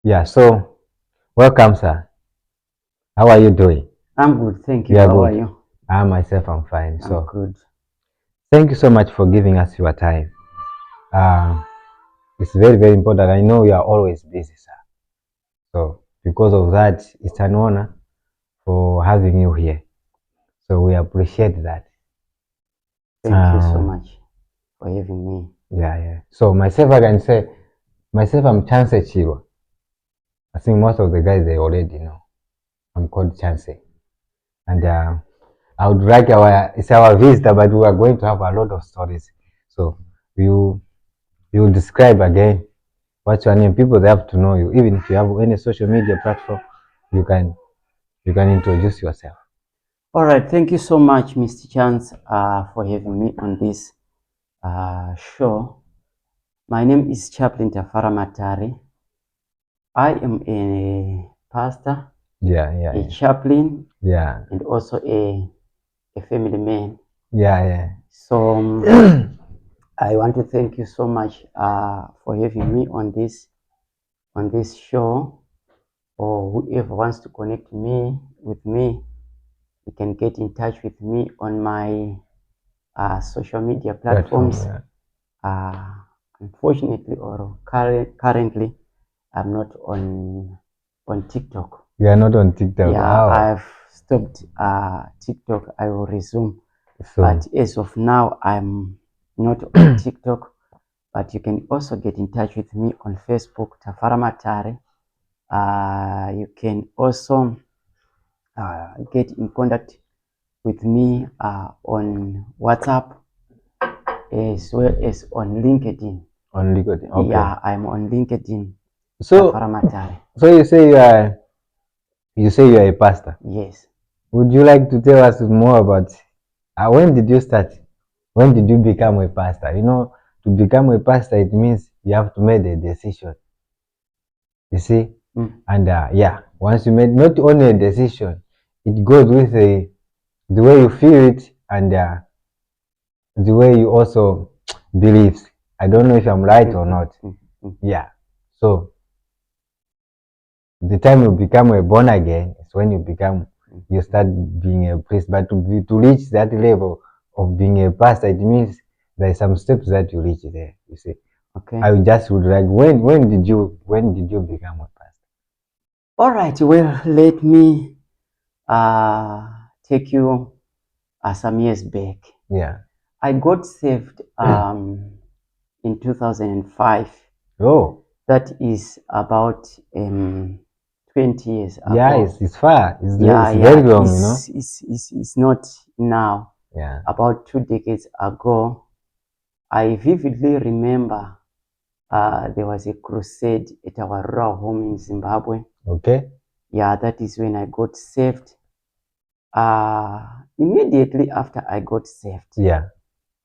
Yeah, so welcome, sir. How are you doing? I'm good, thank you. You are How are good. you? I myself am fine. I'm So good. thank you so much for giving us your time. Uh, it's very, very important. I know you are always busy, sir. So because of that, it's an honor for having you here. So we appreciate that. Thank you so Um, much for having me. yeah. So myself, I can say, myself, I'm Chance Chirwa. I think most of the guys, they already know. I'm called Chance. And I would like it's our visitor, but we are going to have a lot of stories. So you you describe again what's your name. People they have to know you. Even if you have any social media platform, you can you can introduce yourself. All right, thank you so much, Mr. Chance, for having me on this show. My name is Chaplain Tafara Matari. I am a pastor, a Yeah. chaplain, Yeah. and also a family man. Yeah. So Yeah. I want to thank you so much for having me on this show. Or whoever wants to connect me with me, you can get in touch with me on my social media Platform. platforms. Yeah. Uh, Unfortunately, or currently, I'm not on TikTok. You are not on TikTok. Yeah, Wow. I've stopped TikTok. I will resume, So but as of now, I'm not on TikTok. But you can also get in touch with me on Facebook, Tafara Matare. You can also get in contact with me on WhatsApp as well as on LinkedIn. on LinkedIn. Okay. Yeah, I'm on LinkedIn, So Tafara Matare. so you say you are a pastor. Yes. Would you like to tell us more about when did you start? When did you become a pastor? You know, to become a pastor, it means you have to make a decision. You see, Mm. and once you made not only a decision, it goes with the way you feel it and the way you also believe. I don't know if I'm right or Mm-hmm. not. Mm-hmm. Yeah. So the time you become a born again is when you start being a priest. But to reach that level of being a pastor, it means there are some steps that you reach there. You see, Okay. I just would like when did you become a pastor? All right. Well, let me take you some years back. Yeah. I got saved in 2005. Oh, That is about 20 years yeah. ago. It's far. Yeah, It's very yeah. long. You know. It's not now. Yeah. About 2 decades ago, I vividly remember there was a crusade at our rural home in Zimbabwe. Okay. Yeah, that is when I got saved. Immediately after I got saved, Yeah.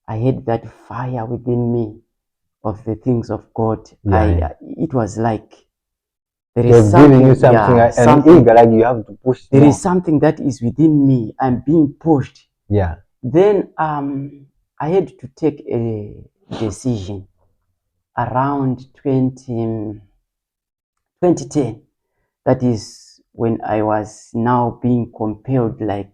I had that fire within me of the things of God. Yeah. It was like there It is was giving you something, something, yeah, an eager, something. like you have to push There is more. something that is within me. I'm being pushed. Yeah. Then I had to take a decision around 2010. That is when I was now being compelled, like,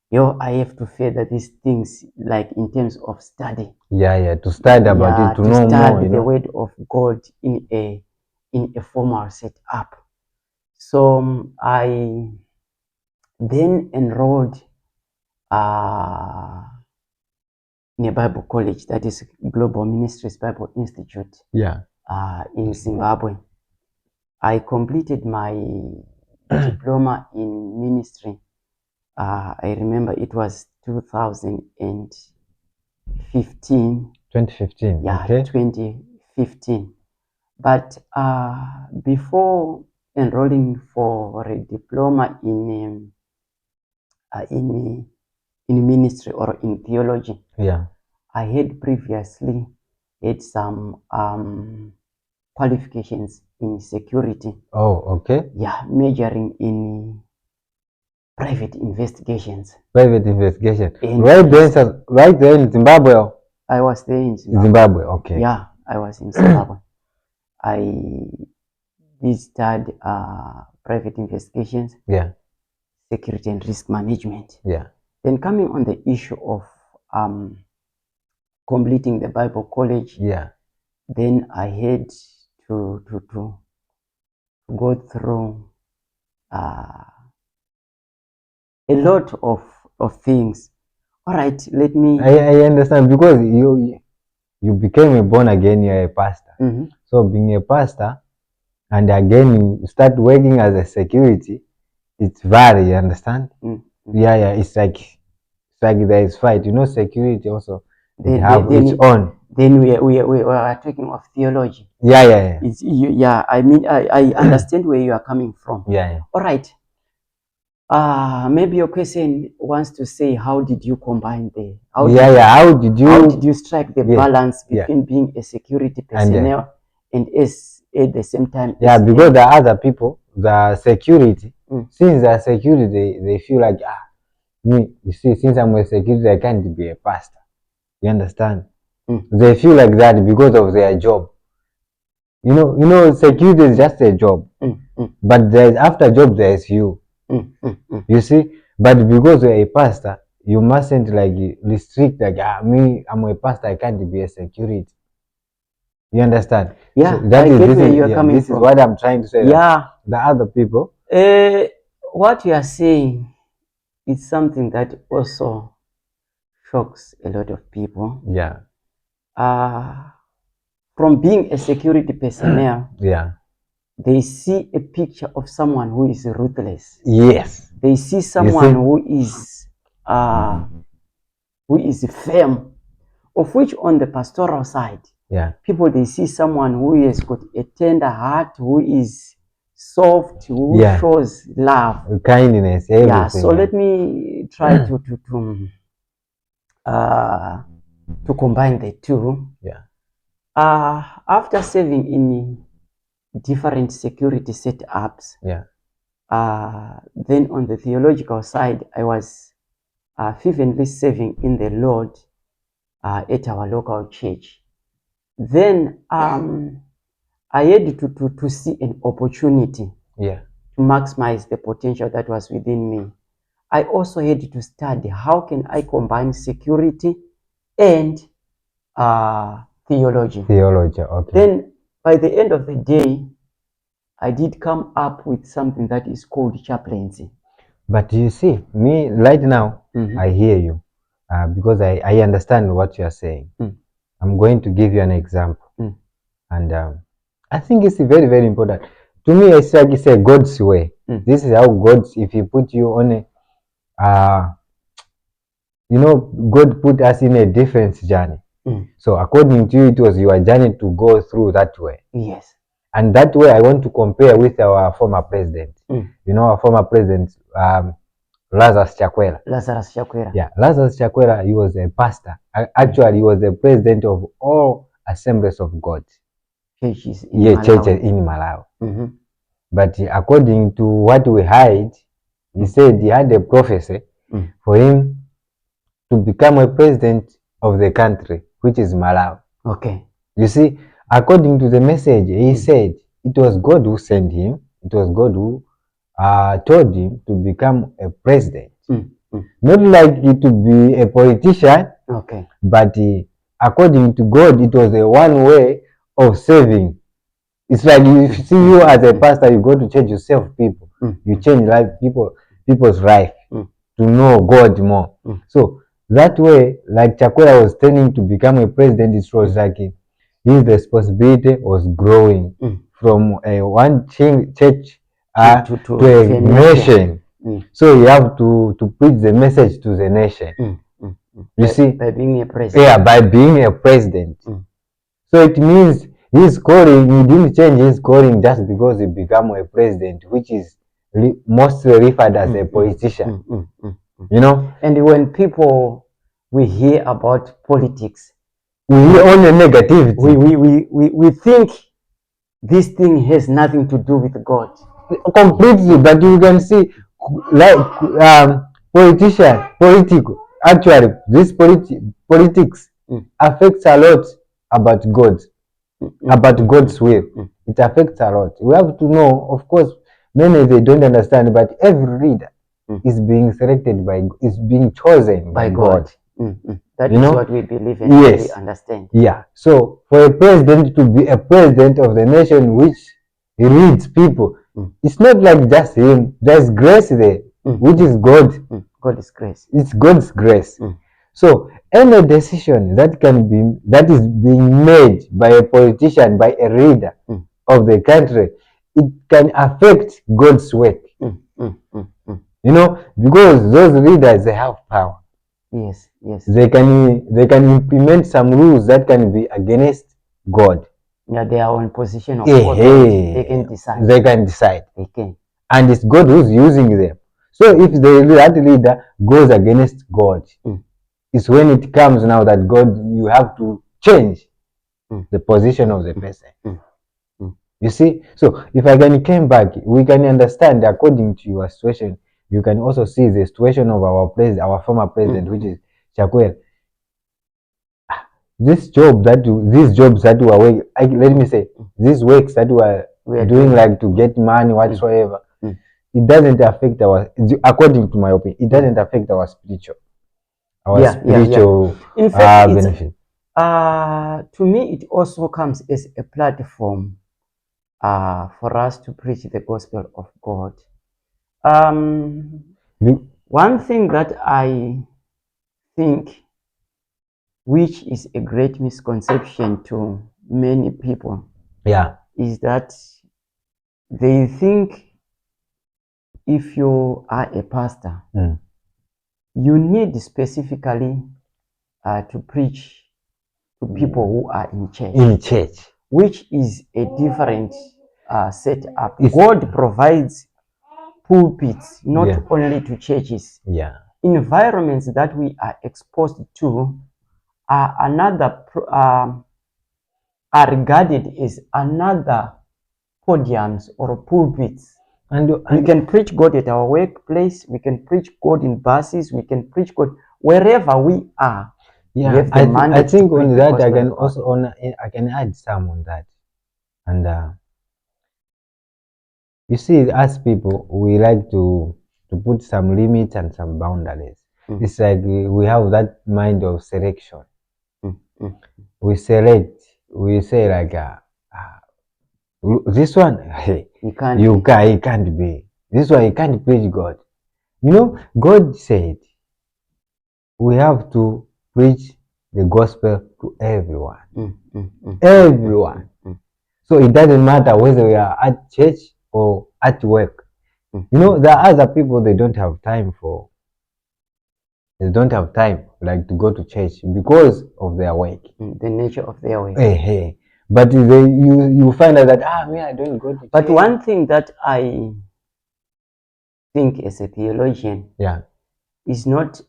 yo, I have to further these things, like in terms of study. Yeah. To study about it, Yeah, to to know more. study You the know. word of God in a formal setup. So I then enrolled uh, in a Bible college, that is Global Ministries Bible Institute Yeah. in Zimbabwe. I completed my diploma in ministry. I remember it was 2015. 2015. Yeah, Okay. 2015. But before enrolling for a diploma in ministry or in theology, Yeah. I had previously had some qualifications in security. Oh, okay. Yeah, majoring in private investigations. Private investigation. And yes, Right there in Zimbabwe. I was there in Zimbabwe. Zimbabwe. Okay. Yeah, I was in Zimbabwe. I did study private investigations, Yeah. security and risk management. Yeah. Then coming on the issue of completing the Bible college, Yeah. then I had to go through a lot of things. All right, let me. I understand, because you became a born again, you're a pastor. Mm-hmm. So being a pastor, and again you start working as a security, it's vary, you understand? Mm-hmm. Yeah, it's like there is fight. You know, security also they have then, its own. Then we are talking of theology. Yeah. It's I mean I understand where you are coming from. Yeah. All right. Maybe your question wants to say, how did you combine how did you strike the balance between being a security personnel and at the same time? Yeah, because the other people, the security, since the security, they feel like, me, you see, since I'm a security, I can't be a pastor. You understand? They feel like that because of their job. You know, security is just a job, but after job there is you. You see, but because you're a pastor, you mustn't like restrict like, me, I'm a pastor, I can't be a security. You understand? Yeah, so that I is get this where is you're coming this from. is what I'm trying to say. Yeah, the other people. What you are saying is something that also shocks a lot of people. Yeah. From being a security personnel, yeah, they see a picture of someone who is ruthless. Yes. They see someone who is firm, of which on the pastoral side, people, they see someone who has got a tender heart, who is soft, who shows love, kindness, everything. Yeah, so let me try to combine the two. Yeah. After serving in different security setups, then on the theological side, I was fervently serving in the Lord at our local church. Then I had to see an opportunity to maximize the potential that was within me. I also had to study how can I combine security and theology. Okay. Then by the end of the day, I did come up with something that is called chaplaincy. But you see, me right now, I hear you because I understand what you are saying. I'm going to give you an example. And I think it's very, very important. To me, it's like it's a God's way. This is how God, if He put you on a, God put us in a different journey. So according to you, it was your journey to go through that way. Yes. And that way, I want to compare with our former president. You know, our former president, Lazarus Chakwera. Yeah, Lazarus Chakwera, he was a pastor. Actually, he was the president of all Assemblies of God. Churches in Malawi. But according to what we heard, he said he had a prophecy for him to become a president of the country, which is Malawi. Okay. You see, according to the message, he said it was God who sent him. It was God who told him to become a president. Not like to be a politician, but according to God, it was a one way of saving. It's like you see you as a pastor, you go to church, you save people, you change people's life to know God more. So that way, like Chakwera was turning to become a president, it was like his responsibility was growing from one church to a nation. So you have to preach the message to the nation. You see, by being a president. Yeah, by being a president. So it means his calling, he didn't change his calling just because he became a president, which is mostly referred as a politician. You know? And when people, we hear about politics, we hear only negativity. We think this thing has nothing to do with God. Completely, but you can see, like political. Actually, this politics affects a lot about God, about God's will. it affects a lot. We have to know, of course, many they don't understand, but every leader is being selected is being chosen by God. That is what we believe and yes, we understand. Yeah. So for a president to be a president of the nation which leads people, it's not like just him. There's grace there, which is God. God's grace. It's God's grace. So any decision that is being made by a politician, by a leader of the country, it can affect God's work. Because those leaders, they have power. Yes. They can implement some rules that can be against God. Yeah, they are in position of authority. They can decide. They can. And it's God who's using them. So if that leader goes against God, it's when it comes now that God, you have to change the position of the person. You see? So if I can come back, we can understand according to your situation. You can also see the situation of our former president, which is Chakwera. These jobs that we are let me say, these works that we are doing, like to get money whatsoever, it doesn't affect according to my opinion, it doesn't affect our spiritual in fact, benefit. To me, it also comes as a platform for us to preach the gospel of God. One thing that I think, which is a great misconception to many people, is that they think if you are a pastor, you need specifically to preach to people who are in church. Which is a different setup. God provides pulpits not only to churches. Environments that we are exposed to are regarded as another podiums or pulpits. And we can preach God at our workplace, we can preach God in buses, we can preach God wherever we are. I think on that I can add some on that. And you see, as people, we like to put some limits and some boundaries. It's like we have that mind of selection. We select, we say like, this one, he can't be. This one, he can't preach God. God said we have to preach the gospel to everyone. Everyone. So it doesn't matter whether we are at church or at work. There are other people, they don't have time like to go to church because of their work. The nature of their work. But you find out that, I don't go to church. But one thing that I think as a theologian is not,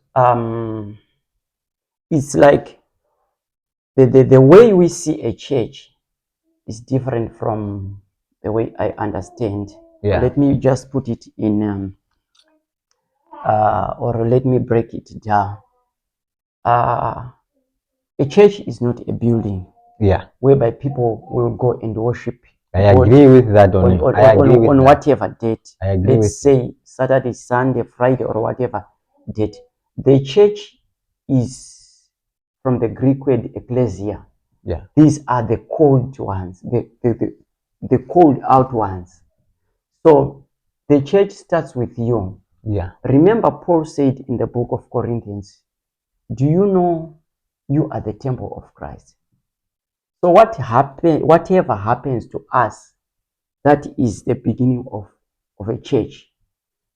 it's like the way we see a church is different from the way I understand. Let me just put it in, or let me break it down. A church is not a building whereby people will go and worship. I agree with that on whatever date. Let's say Saturday, Sunday, Friday, or whatever date. The church is from the Greek word ecclesia. These are the called ones, the called out ones. So the church starts with you. Remember, Paul said in the book of Corinthians, do you know you are the temple of Christ? So whatever happens to us, that is the beginning of a church.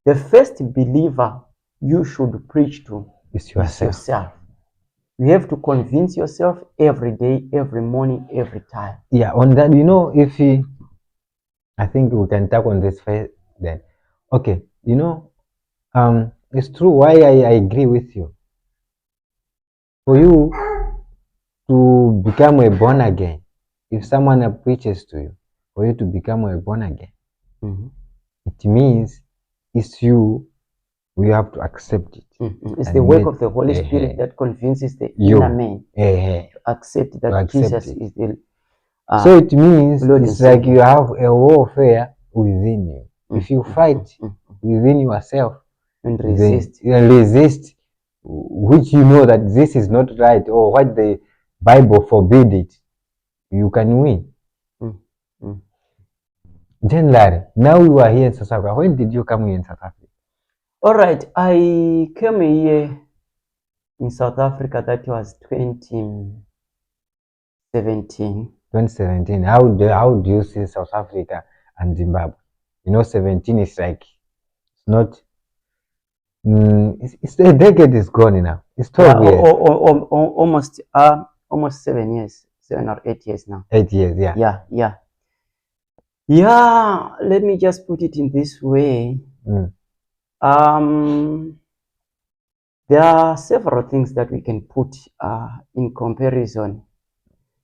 The first believer you should preach to is yourself. You have to convince yourself every day, every morning, every time. On that, I think we can talk on this first then. Okay, it's true why I agree with you. For you to become a born again, if someone preaches to you, for you to become a born again, it means it's you. We have to accept it. It's the work of the Holy Spirit that convinces the inner man to accept that Jesus is the So it means Lord it's and like Savior. you have a warfare within you. If you fight within yourself And then resist. resist, which you know that this is not right or what the Bible forbid it, you can win. Generally, now you are here in South Africa. When did you come here in South Africa? All right, I came here in South Africa. That was 2017. 2017. How do you see South Africa and Zimbabwe? You know, 17 is like it's not. It's a decade is gone now. It's 12 years. Almost 7 years, 7 or 8 years now. 8 years, yeah. Yeah. Let me just put it in this way. There are several things that we can put in comparison.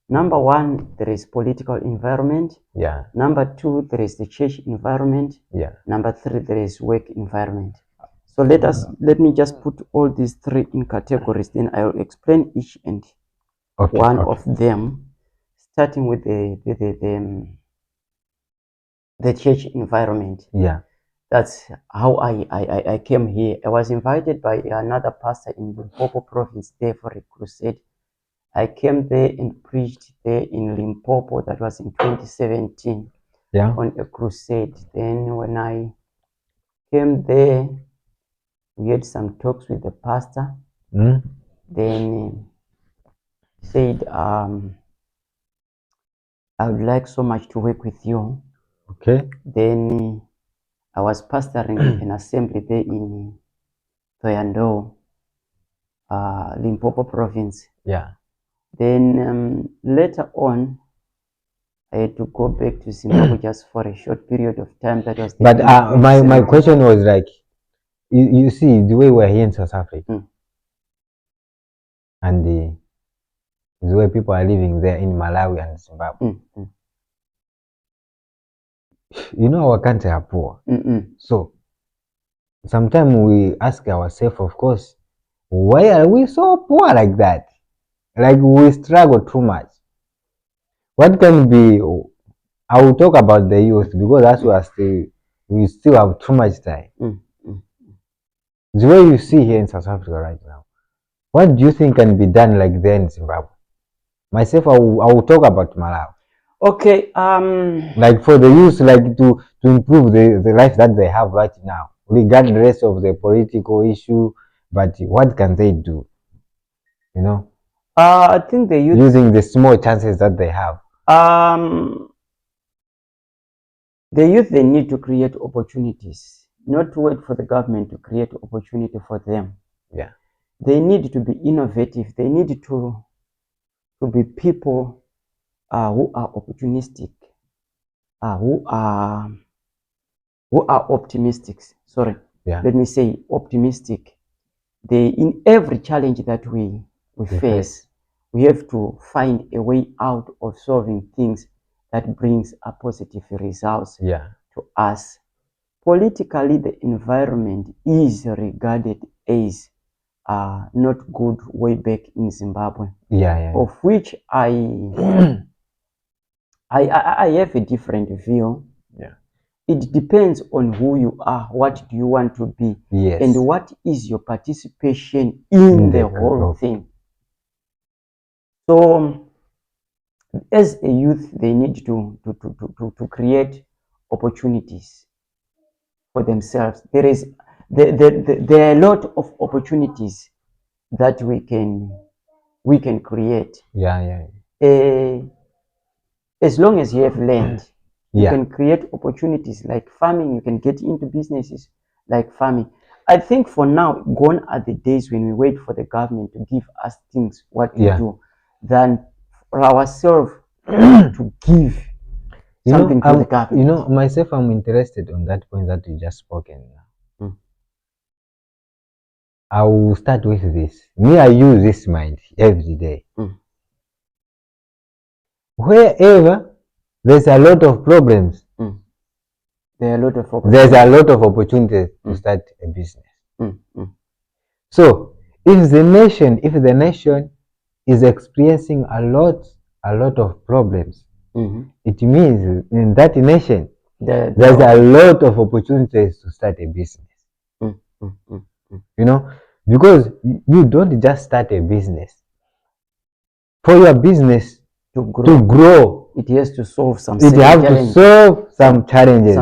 Number one, there is political environment. Yeah. Number two, there is the church environment. Yeah. Number three, there is work environment. So let me just put all these three in categories. Then I will explain each and one of them, starting with the church environment. Yeah. That's how I came here. I was invited by another pastor in Limpopo province there for a crusade. I came there and preached there in Limpopo. That was in 2017 on a crusade. Then when I came there, we had some talks with the pastor. Then he said, I would like so much to work with you. Okay. Then I was pastoring an assembly there in Thoyandou, Limpopo province. Yeah. Then later on, I had to go back to Zimbabwe just for a short period of time. That was. But my question was like, you see the way we're here in South Africa, and the way people are living there in Malawi and Zimbabwe. You know, our country are poor. So sometimes we ask ourselves, of course, why are we so poor like that? Like we struggle too much. What can be? I will talk about the youth because that's why we still have too much time. The way you see here in South Africa right now, what do you think can be done like there in Zimbabwe? Myself, I will talk about Malawi. Okay. Like for the youth, like to improve the life that they have right now, regardless of the political issue. But what can they do? You know, I think the youth, using the small chances that they have. The youth, they need to create opportunities, not to wait for the government to create opportunity for them. Yeah. They need to be innovative. They need to be people who are opportunistic, who are optimistic. Sorry. Yeah. Let me say optimistic. They, in every challenge that we face, we have to find a way out of solving things that brings a positive results to us. Politically, the environment is regarded as not good way back in Zimbabwe. Of which I have a different view. It depends on who you are, what do you want to be, and what is your participation in the whole thing. So as a youth, they need to create opportunities for themselves. There are a lot of opportunities that we can create. As long as you have land, you can create opportunities like farming. You can get into businesses like farming. I think for now, gone are the days when we wait for the government to give us things what to do, than for ourselves to give something to the government. You know, myself, I'm interested on that point that you just spoken. I will start with this. Me, I use this mind every day. Wherever there's a lot of problems, there's a lot of opportunities to start a business. So if the nation is experiencing a lot of problems, it means in that nation There's a lot of opportunities to start a business. You know, because you don't just start a business. For your business to grow, it has to solve some challenges. Some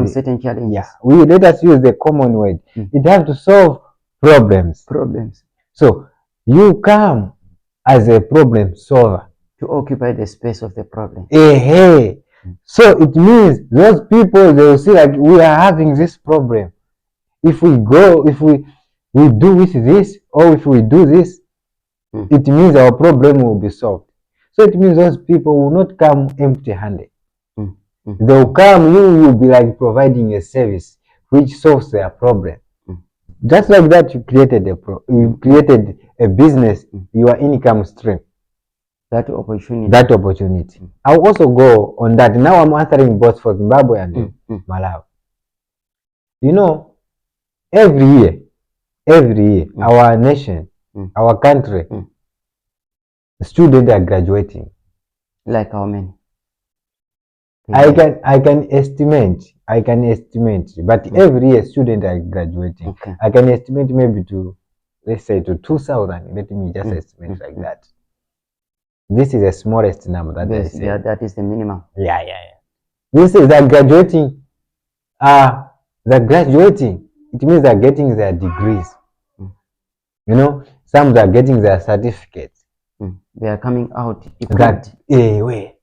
certain challenges. Yeah, let us use the common word. It has to solve problems. So you come as a problem solver to occupy the space of the problem. So it means those people, they will see like we are having this problem. If we go, if we do with this, or if we do this, it means our problem will be solved. So it means those people will not come empty-handed. They will come, you will be like providing a service which solves their problem. Just like that, you created a business, your income stream. That opportunity. I'll also go on that. Now I'm answering both for Zimbabwe and Malawi. You know, every year, our nation, our country, students are graduating. Like how many? I can estimate, but every year students are graduating. I can estimate maybe to, let's say, to 2,000. Let me just estimate like that. This is the smallest number that I say. Yeah, that is the minimum. Yeah. This is that graduating. It means they're getting their degrees. You know, some are getting their certificates. They are coming out equipped. You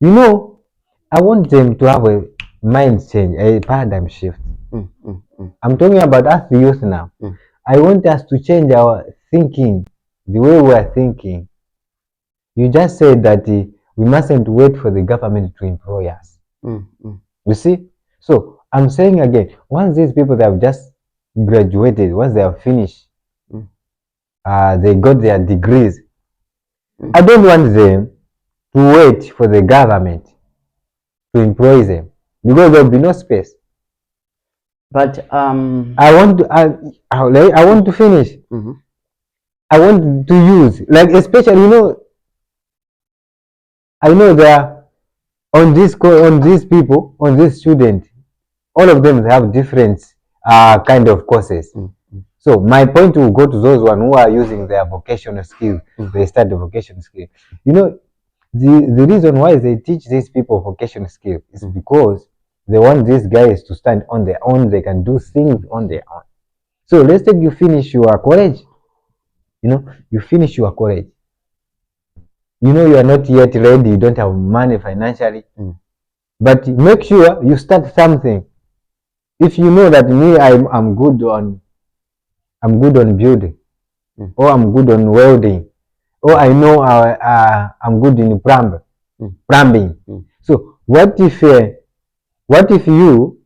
know, I want them to have a mind change, a paradigm shift. I'm talking about us, the youth now. I want us to change our thinking, the way we are thinking. You just said that we mustn't wait for the government to employ us. You see? So I'm saying again, once these people that have just graduated, once they have finished, they got their degrees. I don't want them to wait for the government to employ them because there will be no space. But I want to finish. I want to use, like, especially, you know, I know there on these people, on this student, all of them have different kind of courses. So my point will go to those who are using their vocational skills. They start the vocational skill. You know, the reason why they teach these people vocational skill is because they want these guys to stand on their own. They can do things on their own. So let's say you finish your college. You know, you finish your college. You know, you are not yet ready. You don't have money financially, but make sure you start something. If you know that I'm good on building, or I'm good on welding, or I know I'm good in plumbing. So what if you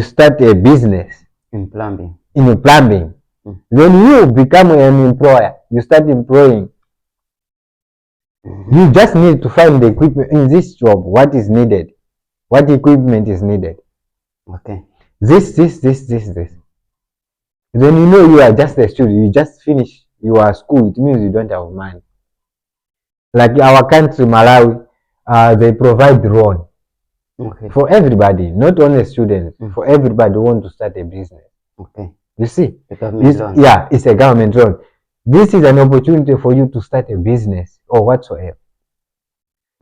start a business in plumbing? Then you become an employer. You start employing. You just need to find the equipment in this job. What is needed? What equipment is needed? Okay. This. Then you know you are just a student. You just finish your school. It means you don't have money. Like our country, Malawi, they provide loan for everybody, not only students. For everybody who want to start a business. Okay. You see, it's a government loan. This is an opportunity for you to start a business or whatsoever.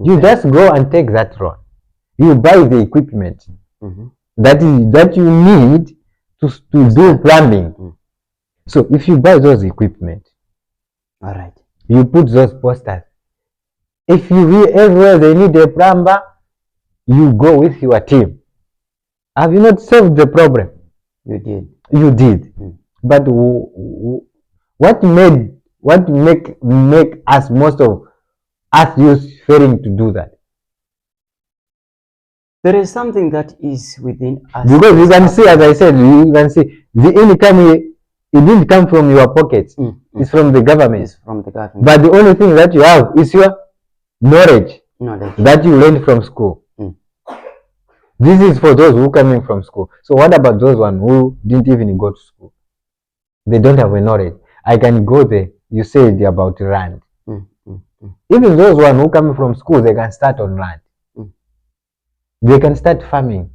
You just go and take that loan. You buy the equipment that you need to do plumbing. So if you buy those equipment, all right, you put those posters. If you hear everywhere they need a plumber, you go with your team. Have you not solved the problem? You did. But what make us, most of us youth, failing to do that? There is something that is within us. Because you can see, as I said, you can see the income, it didn't come from your pockets. It's from the government. But the only thing that you have is your knowledge that you learned from school. This is for those who coming from school. So what about those one who didn't even go to school? They don't have a knowledge. I can go there. You said about land. Even those one who coming from school, they can start on land. they can start farming.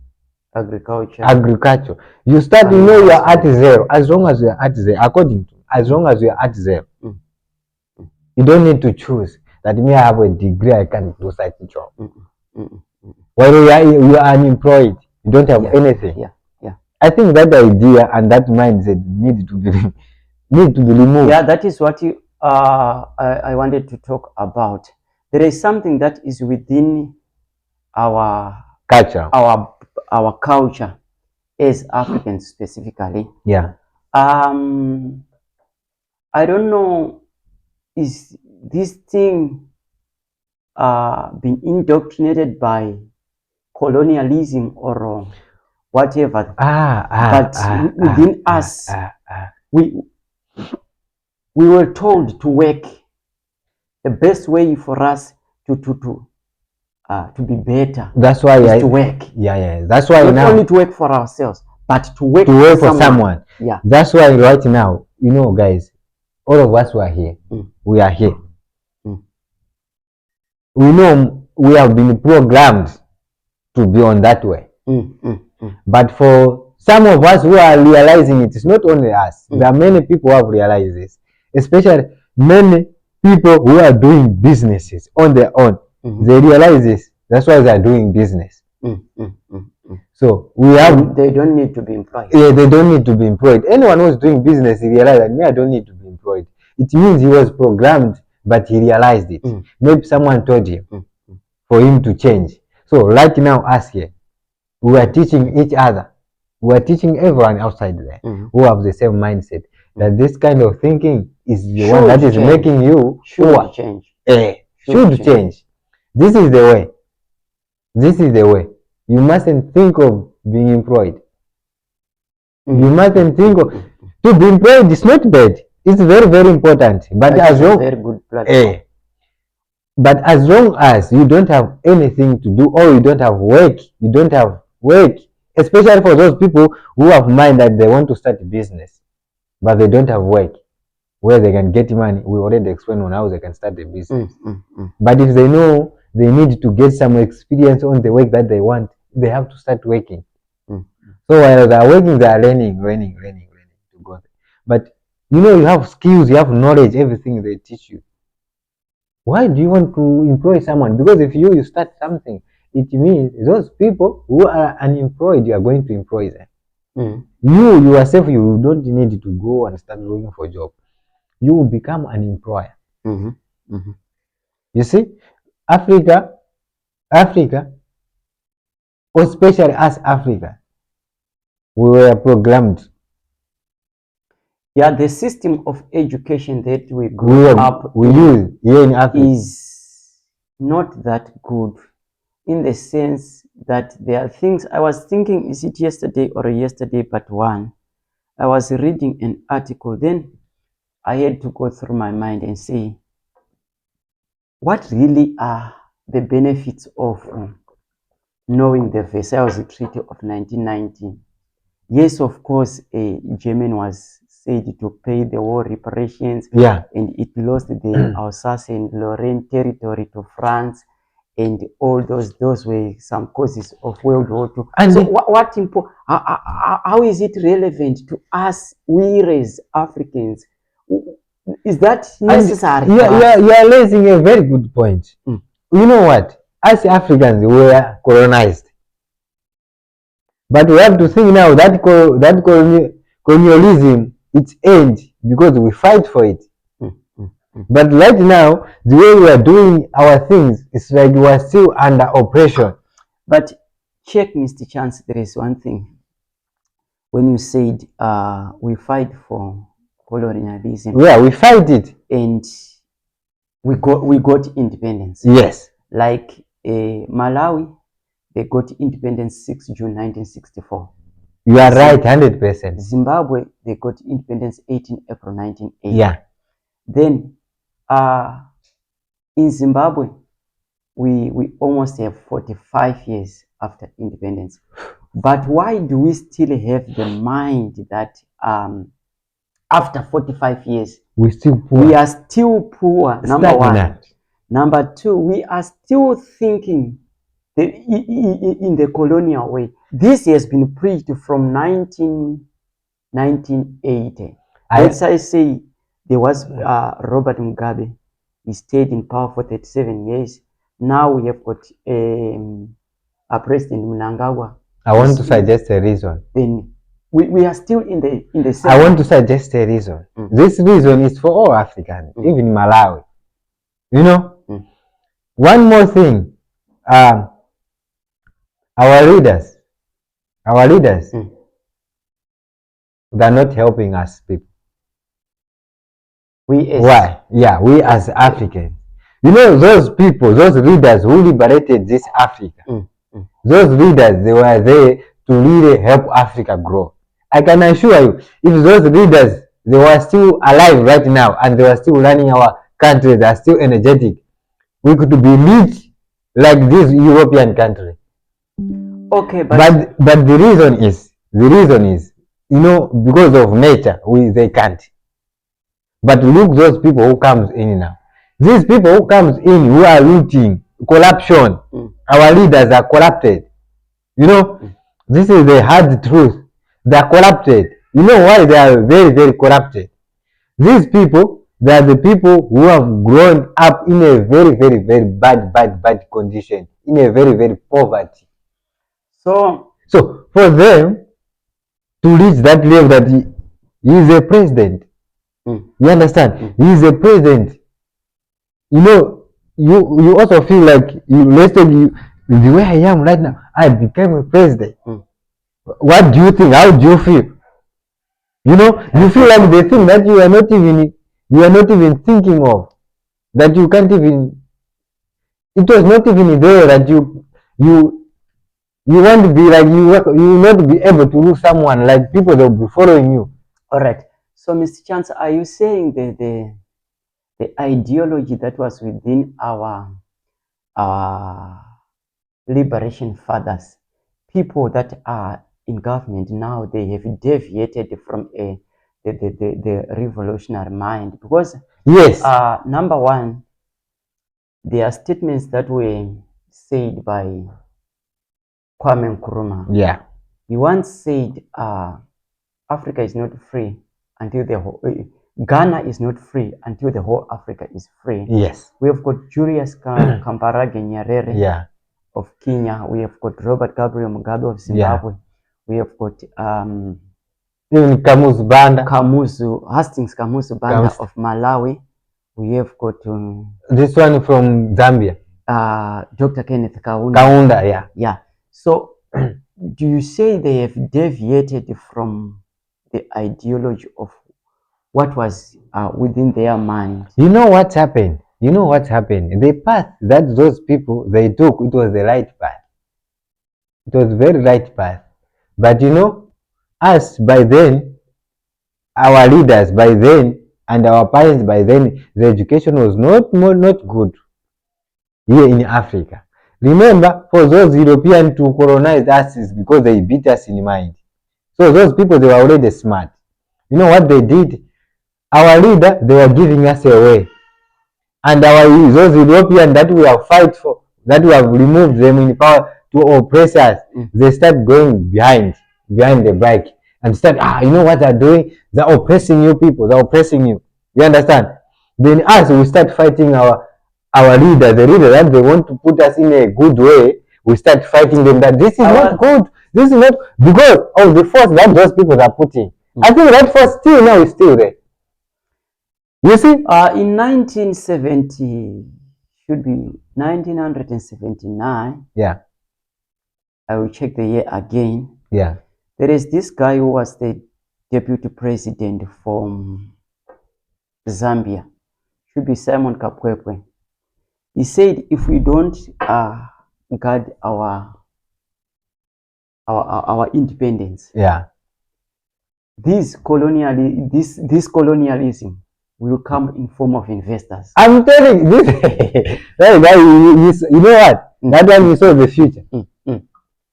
Agriculture. You start, you know, you're at zero. As long as you're at zero, as long as you're at zero, you don't need to choose that me, I have a degree, I can do such a job. While you are unemployed, you don't have anything. I think that idea and that mindset need to be removed. Yeah, that is what I wanted to talk about. There is something that is within our culture, our culture as Africans specifically. Yeah. I don't know, is this thing been indoctrinated by colonialism or whatever? But within us, we were told to work. The best way for us to be better. That's why is to work. Yeah. That's why not now only to work for ourselves, but to work for someone. Yeah. That's why right now, you know, guys, all of us who are here, we are here. We know we have been programmed to be on that way. But for some of us who are realizing it, it's not only us. There are many people who have realized this, especially many people who are doing businesses on their own. They realize this. That's why they are doing business. So we have. They don't need to be employed. Yeah, they don't need to be employed. Anyone who's doing business, he realized that me, I don't need to be employed. It means he was programmed, but he realized it. Maybe someone told him for him to change. So right now, us here, we are teaching each other. We are teaching everyone outside there who have the same mindset that this kind of thinking is the one that is making you should change. Should change. This is the way. This is the way. You mustn't think of being employed. You mustn't think of to be employed. It's not bad. It's very, very important. But as long very good platform. But as long as you don't have anything to do or you don't have work, especially for those people who have mind that they want to start a business, but they don't have work where they can get money. We already explained on how they can start a business. But if they know they need to get some experience on the work that they want, they have to start working. So while they are working, they are learning to go there. But you know, you have skills, you have knowledge, everything they teach you. Why do you want to employ someone? Because if you start something, it means those people who are unemployed, you are going to employ them. You yourself, you don't need to go and start looking for a job. You will become an employer. You see, Africa, especially us Africa, we were programmed. Yeah, the system of education that we grew up use here in Africa is not that good, in the sense that there are things. I was thinking, is it yesterday or yesterday but one, I was reading an article, then I had to go through my mind and say, what really are the benefits of knowing the Versailles Treaty of 1919? Yes, of course, Germany was said to pay the war reparations, and it lost the Alsace and Lorraine territory to France, and all those were some causes of World War II. And so how is it relevant to us, we as Africans? Is that necessary? You are raising a very good point. You know what? As Africans, we were colonized. But we have to think now that colonialism, it's end because we fight for it. But right now, the way we are doing our things, it's like we are still under oppression. But check, Mr. Chance, there is one thing. When you said we fight for colonialism. Yeah, we fight it. And we got independence. Yes. Like Malawi, they got independence 6 June 1964. You are right, 100%. Zimbabwe, they got independence 18 April 1980. Yeah. Then in Zimbabwe, we almost have 45 years after independence. But why do we still have the mind that after 45 years, we are still poor, number one. Number two, we are still thinking in the colonial way. This has been preached from 1980. Let's say there was Robert Mugabe. He stayed in power for 37 years. Now we have got President Mnangagwa. I want to suggest a reason. Then we are still in the same. I want to suggest a reason. This reason is for all Africans, even Malawi. You know, one more thing. Our leaders, they're not helping us people. Why? Yeah, we as Africans. You know, those people, those leaders who liberated this Africa, those leaders, they were there to really help Africa grow. I can assure you, if those leaders, they were still alive right now and they were still running our country, they are still energetic, we could be rich like this European country. Okay, but the reason is, you know, because of nature, they can't. But look, those people who comes in now. These people who comes in, who are looting, corruption. Our leaders are corrupted. You know, this is the hard truth. They are corrupted. You know why they are very, very corrupted? These people, they are the people who have grown up in a very, very, very bad condition, in a very, very poverty. So for them to reach that level that he is a president, you understand? He is a president. You know, you also feel like the way I am right now, I became a president. What do you think? How do you feel? You know, you feel like the thing that you are not even thinking of, that you can't even. It was not even there that you want to be like you will not be able to lose someone like people that will be following you. All right. So, Mr. Chance, are you saying the ideology that was within our liberation fathers, people that are in government now, they have deviated from the revolutionary mind? Because yes, number one, there are statements that were said by Kwame Nkrumah. Yeah, he once said, Africa is not free until the whole Ghana is not free until the whole Africa is free. Yes. We have got Julius Kambarage Nyerere of Kenya. We have got Robert Gabriel Mugabe of Zimbabwe. We have got even Hastings Kamuzu Banda of Malawi. We have got this one from Zambia. Dr. Kenneth Kaunda, yeah. So do you say they have deviated from the ideology of what was within their mind? You know what happened? The path that those people they took, it was the right path. It was very right path. But you know, us by then, our leaders by then, and our parents by then, the education was not good here in Africa. Remember, for those Europeans to colonize us is because they beat us in mind. So those people, they were already smart. You know what they did? Our leader, they were giving us away. And those Europeans that we have fight for, that we have removed them in power to oppress us, they start going behind the back and start, you know what they're doing? They're oppressing you people. They're oppressing you. You understand? Then us, we start fighting our leader, the leader that they want to put us in a good way. We start fighting them that this is not good. This is not because of the force that those people are putting. I think that force still now is still there. You see? In 1970, should be 1979. Yeah. I will check the year again. Yeah. There is this guy who was the deputy president from Zambia. Should be Simon Kapwepwe. He said, if we don't guard our independence, this colonialism will come in form of investors. I'm telling you, you know what? That one you saw the future. You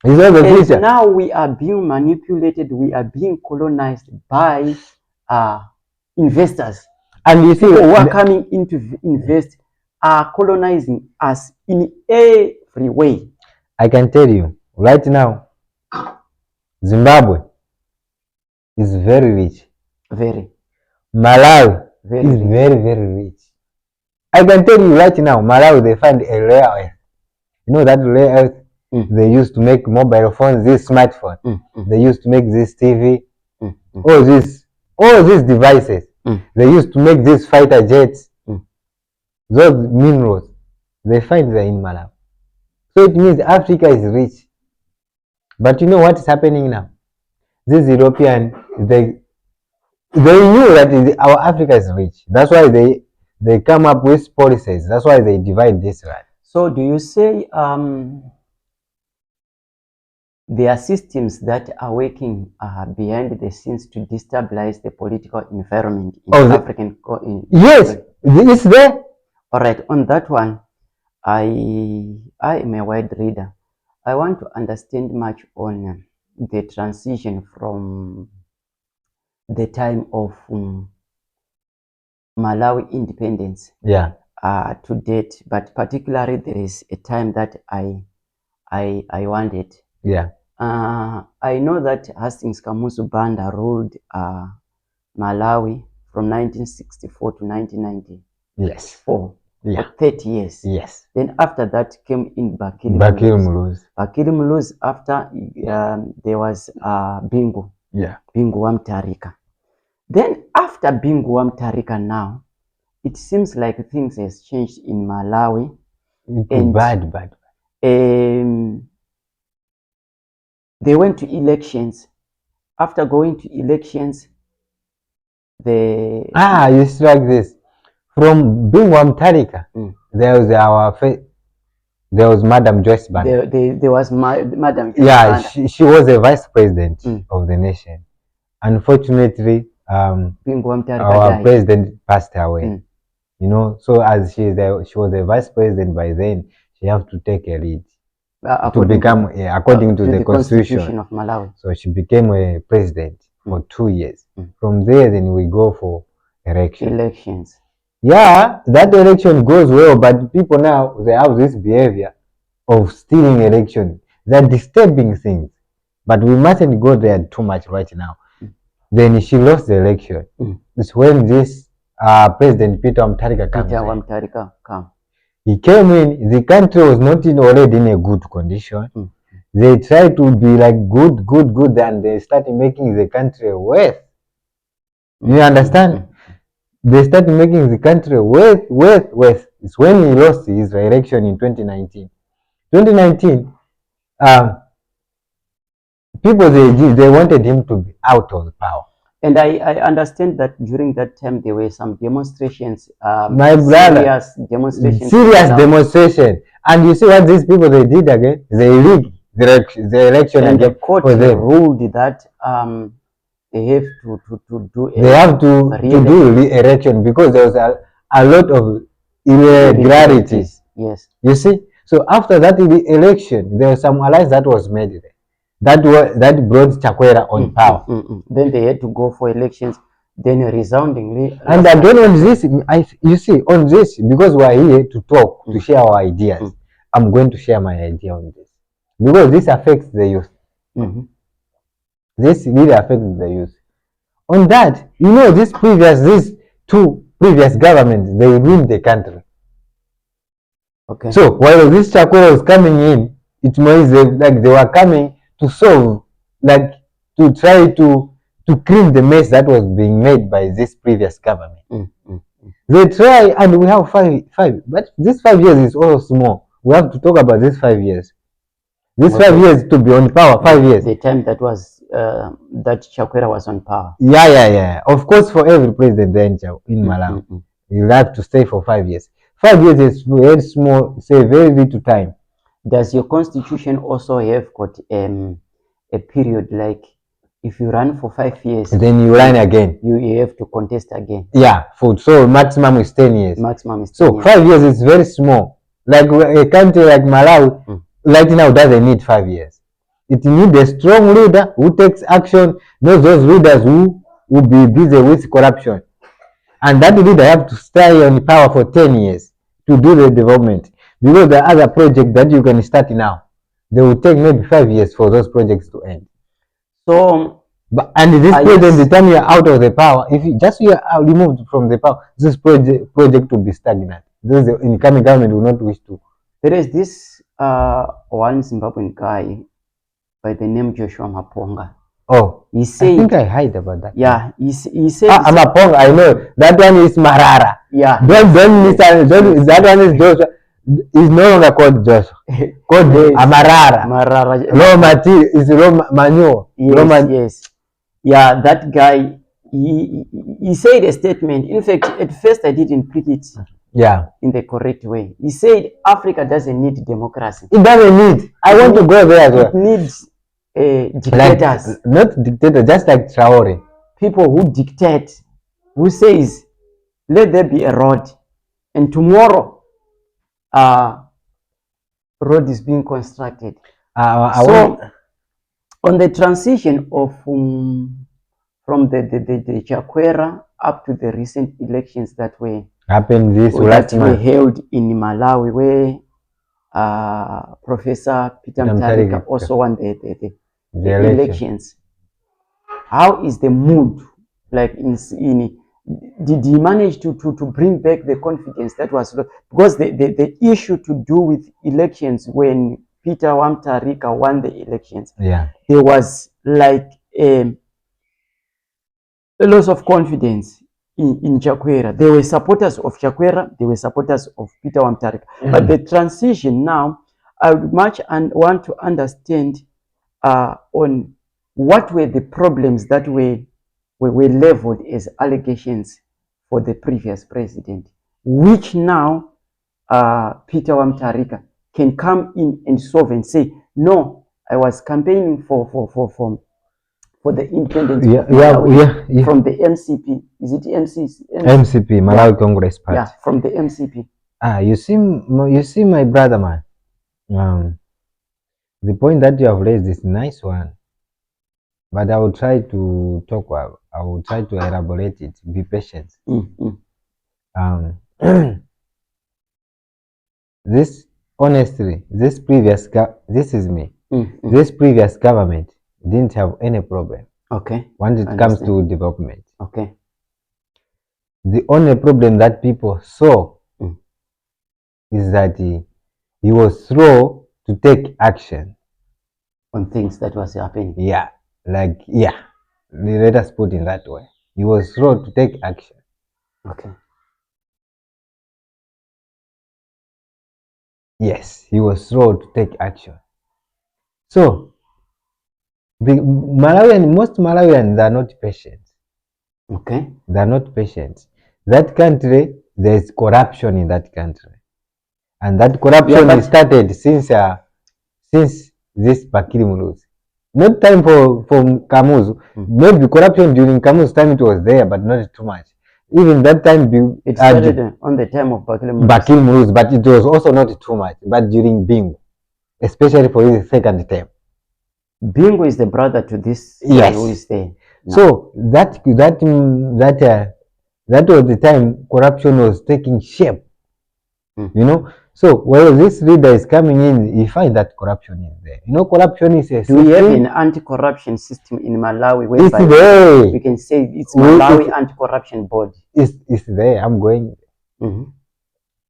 saw the future. Now we are being manipulated. We are being colonized by investors. And you see, people who are coming in to invest are colonizing us in every way. I can tell you right now, Zimbabwe is very rich. Very. Malawi Very is rich. very, very rich. I can tell you right now, Malawi, they find a rare earth. You know that rare earth they used to make mobile phones, this smartphone. They used to make this TV, all these devices. They used to make these fighter jets. Those minerals, they find them in Malawi. So it means Africa is rich. But you know what is happening now? These Europeans, they knew that our Africa is rich. That's why they come up with policies. That's why they divide this land. So do you say there are systems that are working behind the scenes to destabilize the political environment in African? Yes, it's there. All right, on that one, I am a wide reader. I want to understand much on the transition from the time of Malawi independence to date, but particularly there is a time that I wanted. I know that Hastings Kamuzu Banda ruled Malawi from 1964 to 1994. Yes. For 30 years. Yes. Then after that came in Bakili Muluzi. After there was Bingu. Bingu wa Mtarika. Then after Bingu wa Mtarika now, it seems like things has changed in Malawi. Bad. They went to elections. After going to elections, you strike this. From Bingu wa Mtarika, there was Madam Joyce Banda. There was Madam Joyce Banda. She was a vice president of the nation. Unfortunately, our president passed away. You know, so as she was a vice president by then, she have to take a lead to become according to the constitution of Malawi. So she became a president for 2 years. From there, then we go for elections. Yeah, that election goes well, but people now, they have this behavior of stealing election. They're disturbing things, but we mustn't go there too much right now. Then she lost the election. It's when this President Peter Mutharika comes. He came in, the country was not already in a good condition. They tried to be like good, and they started making the country worse. You understand? They started making the country worse. It's when he lost his election in 2019. 2019, people, they wanted him to be out of the power. And I understand that during that time there were some demonstrations. My brother, serious demonstration. And you see what these people, they did again? They rigged the election and again. The court ruled that they have to do re-election because there was a lot of irregularities. Yes. You see? So after that election, there was some alliance that was made there. That brought Chakwera on power. Then they had to go for elections. Then resoundingly. And again on this, you see, on this, because we are here to talk, to share our ideas, I'm going to share my idea on this. Because this affects the youth. This really affects the youth. On that, you know, these two previous governments, they ruined the country. Okay. So while this Chakwera was coming in, it means they were coming to solve, to try to clean the mess that was being made by this previous government. They try, and we have five, but this 5 years is also small. We have to talk about this 5 years. This 5 years to be on power, 5 years. The time that was that Chakwera was on power. Yeah. Of course, for every president in Malawi, you'll have to stay for 5 years. 5 years is very small, it's a very little time. Does your constitution also have got a period like if you run for 5 years, then you run again? You have to contest again. Yeah, so maximum is 10 years. Maximum is 10 years. 5 years is very small. Like a country like Malawi, right now doesn't need 5 years. It needs a strong leader who takes action, not those leaders who will be busy with corruption. And that leader have to stay on power for 10 years to do the development. Because there are other projects that you can start now. they will take maybe 5 years for those projects to end. So, And this project, yes, the time you are out of the power, if you just you are removed from the power, this project will be stagnant. This the incoming government will not wish to. there is this one Zimbabwean guy by the name Joshua Maponga. Oh, He said, I think I heard about that. yeah, he said, Maponga, I know that one is Marara. yeah, Don't misunderstand. That one is Joshua. Is no longer called Joshua. Called Marara. Raw material is raw manure. Yes. Yeah, that guy. He said a statement. In fact, at first I didn't pick it. Yeah. In the correct way. He said Africa doesn't need democracy. It doesn't need. I want to go there as well. It needs dictators. Like, not dictators, just like Traore. People who dictate, who says, let there be a road. And tomorrow, road is being constructed. On the transition of from the Chakwera up to the recent elections that were happened were held in Malawi, where Professor Peter Mutharika also won the elections. How is the mood? Like did he manage to bring back the confidence that was lost? Because the issue to do with elections, when Peter Mutharika won the elections, yeah, there was like a loss of confidence in Chakwera. They were supporters of Chakwera, they were supporters of Peter Mutharika. But the transition now, I would much want to understand on what were the problems that were leveled as allegations for the previous president, which now Peter Mutharika can come in and solve and say, no, I was campaigning for the independence of Malawi from the MCP. Is it MCP, Malawi Congress Party. Yeah, from the MCP. You see, my brother, man. The point that you have raised is a nice one, but I will try to talk. I will try to elaborate it. Be patient. This honestly, this is me. This previous government didn't have any problem. Okay. When it comes to development. Okay. The only problem that people saw is that he was slow to take action on things that was happening. Yeah, like let us put it that way. He was slow to take action. Okay. Yes, he was slow to take action. So most Malawians are not patient. Okay. They are not patient. That country, there is corruption in that country, and that corruption started since this Bakiri. Not time for Kamuzu. Maybe corruption during Kamuzu's time it was there, but not too much. Even that time it started on the time of Bakiri Muluzi, but it was also not too much. But during Bingu, especially for his second term. Bingu is the brother to this yes. Who is there. No. So that was the time corruption was taking shape. You know. So while this leader is coming in, you find that corruption is there. You know, corruption is a system. Do we have an anti-corruption system in Malawi? It's there. We can say it's Malawi anti-corruption board. It's there. I'm going. You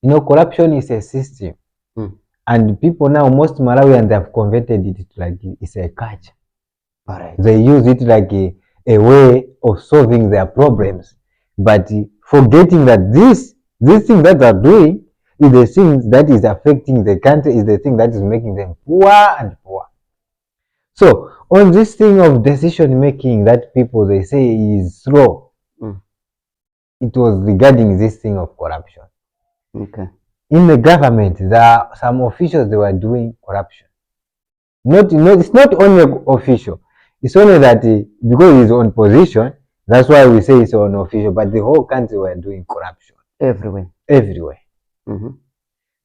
know, corruption is a system. And people now, most Malawians have converted it like it's a culture. Right. They use it like a way of solving their problems. But forgetting that this thing that they're doing is the thing that is affecting the country, is the thing that is making them poor and poor. So on this thing of decision making that people they say is slow, it was regarding this thing of corruption. Okay. In the government, there are some officials they were doing corruption. It's not only official. It's only that because he's on position, that's why we say it's on official. But the whole country were doing corruption everywhere.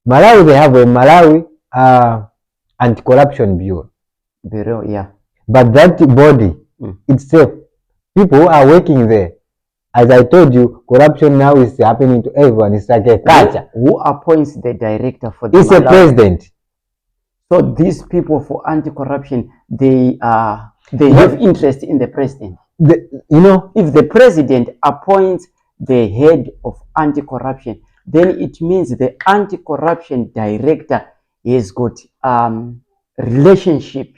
Malawi, they have a Malawi Anti-Corruption Bureau. Yeah. But that body itself, people who are working there, as I told you, corruption now is happening to everyone. It's like a culture. Who appoints the director for the It's Malawi? A president. So these people for anti-corruption, they have interest in the president. If the president appoints the head of anti-corruption, then it means the anti-corruption director has got relationship.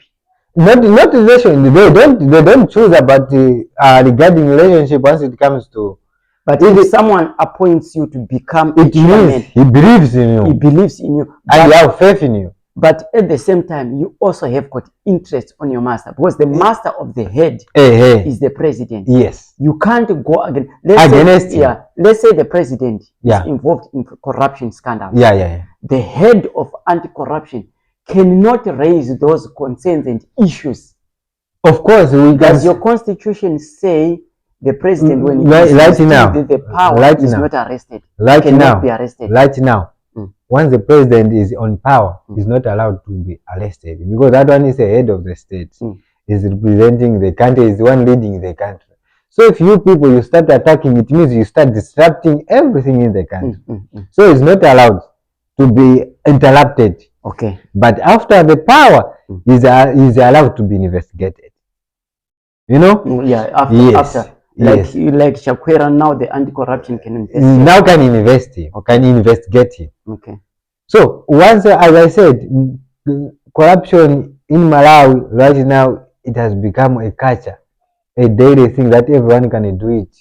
Not relation. They don't choose about regarding relationship once it comes to. But if someone appoints you to become it means he believes in you. He believes in you. And he have faith in you. But at the same time, you also have got interest on your master, because the master of the head is the president. Yes. You can't go against. Let's say the president is involved in corruption scandal. The head of anti-corruption cannot raise those concerns and issues. Of course, does your constitution say the president, when he is now the power, is not arrested? Cannot be arrested. Right now. Once the president is on power, he's not allowed to be arrested, because that one is the head of the state. Is representing the country, is the one leading the country. So if you people, you start attacking, it means you start disrupting everything in the country. So it's not allowed to be interrupted. Okay. But after the power, is allowed to be investigated. You know? Yeah, after. Like Shakwera, now the anti-corruption can investigate. Now can investigate or can investigate him. Okay. So once, as I said, corruption in Malawi right now, it has become a culture, a daily thing that everyone can do it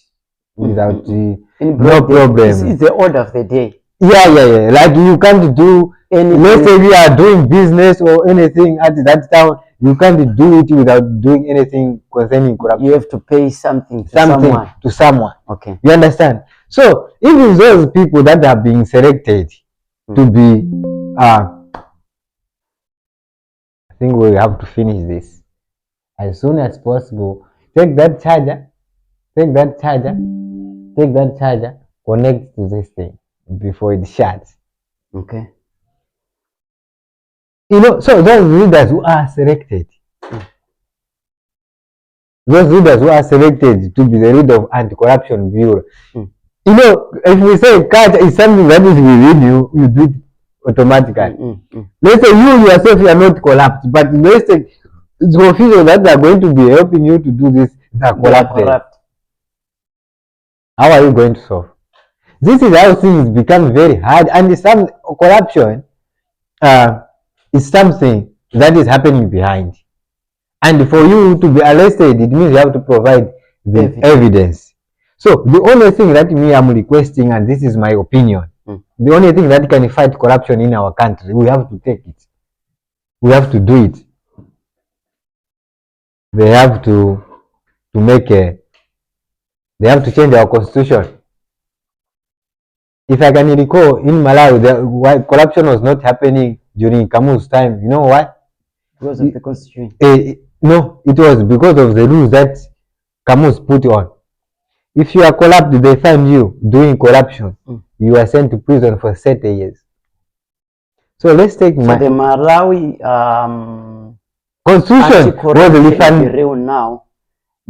without no problem. It's the order of the day. Yeah. Like you can't do anything. Let's say we are doing business or anything at that town, you can't do it without doing anything concerning corruption. You have to pay something to someone. Okay. You understand? So even those people that are being selected to be, I think we have to finish this as soon as possible. Take that charger, connect to this thing before it shuts. Okay. You know, so those leaders who are selected, to be the leader of anti-corruption bureau, you know, if we say culture is something that is within you, you do it automatically. Let's say you yourself, you are not corrupt, but let's say the officials that are going to be helping you to do this, they are corrupt. How are you going to solve? This is how things become very hard, and some corruption is something that is happening behind. And for you to be arrested, it means you have to provide the evidence. So the only thing that I'm requesting, and this is my opinion, the only thing that can fight corruption in our country, we have to take it. We have to do it. They have to change our constitution. If I can recall, in Malawi, why corruption was not happening during Kamu's time. You know why? Because of the constitution. No, it was because of the rules that Kamus put on. If you are corrupt, they find you doing corruption. You are sent to prison for 30 years. So let's take the Malawi constitution was real now.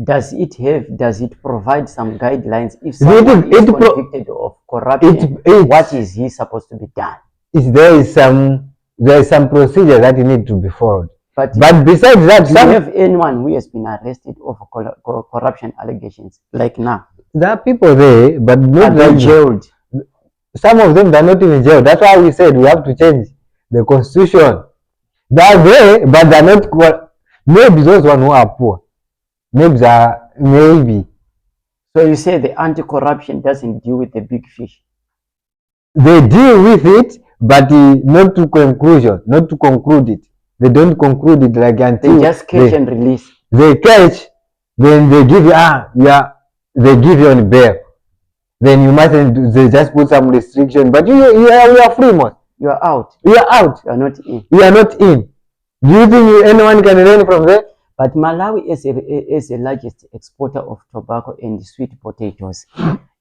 Does it provide some guidelines if someone is convicted of corruption? What is he supposed to be done? There is some procedure that need to be followed. But besides that, do you have anyone who has been arrested over corruption allegations? Like now, there are people there, but not like jailed. Some of them are not even jailed. That's why we said we have to change the constitution. They are there, but they are not. Maybe those ones who are poor. Maybe. So you say the anti-corruption doesn't deal with the big fish? They deal with it, but not to conclude it. They don't conclude it like until they just catch and release. They catch, then they give you they give you on bail. Then you mustn't. They just put some restriction, but you are free, man. You are out. You are out. You are not in. You are not in. Do you think anyone can learn from there? But Malawi is the largest exporter of tobacco and sweet potatoes.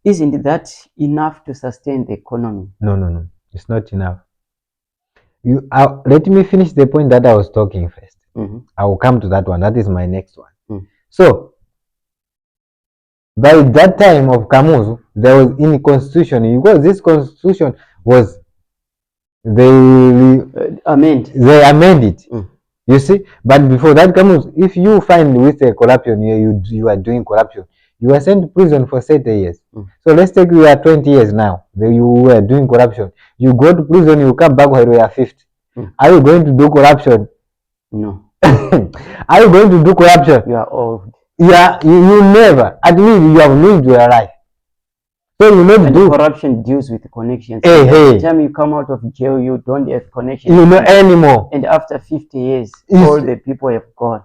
Isn't that enough to sustain the economy? No. It's not enough. Let me finish the point that I was talking first. I will come to that one. That is my next one. So, by that time of Kamuzu, there was in the constitution, because this constitution was they amend. They amend it. Mm. You see, but before that comes, if you find with a corruption, you are doing corruption, you are sent to prison for 30 years. Mm. So let's take you are 20 years now. You were doing corruption. You go to prison, you come back when you are 50. Mm. Are you going to do corruption? No. Are you going to do corruption? You are old. Yeah, you never. At least you have lived your life. So you know, and corruption deals with connections. Hey, Every time you come out of jail, you don't have connections. You know anymore. And after 50 years, all the people have gone.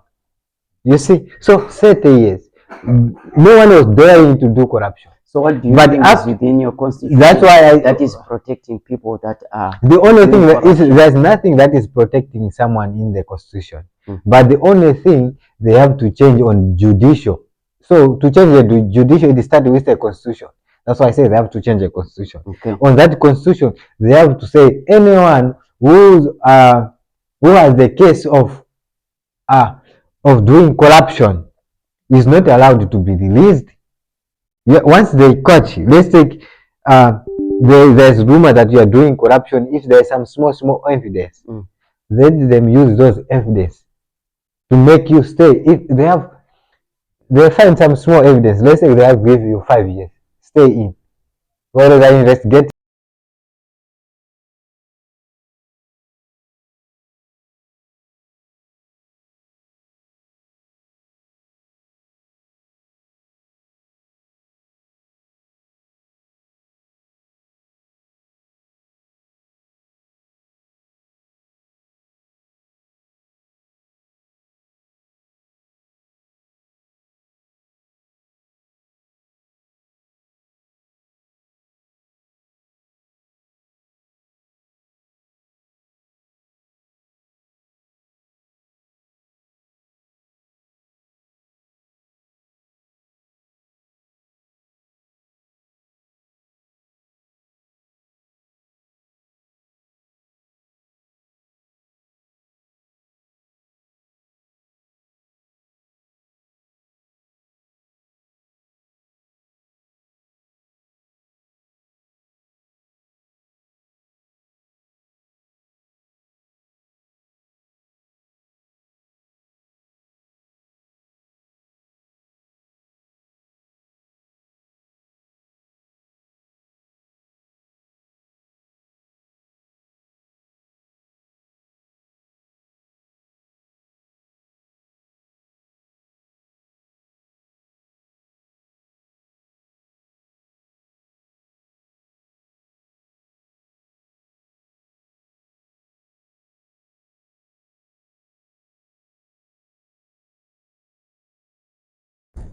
You see, so 30 years, no one was daring to do corruption. So what do you think is within your constitution? That's why that is protecting people that are. The only thing that is, there's nothing that is protecting someone in the constitution. But the only thing they have to change on judicial. So to change the judicial, it starts with the constitution. That's why I say they have to change the constitution. Okay. On that constitution, they have to say anyone who has the case of doing corruption is not allowed to be released. Yeah, once they catch, let's take there's rumor that you are doing corruption. If there's some small evidence, let them use those evidence to make you stay. If they find some small evidence, let's say they have give you 5 years, stay in. What do they investigate?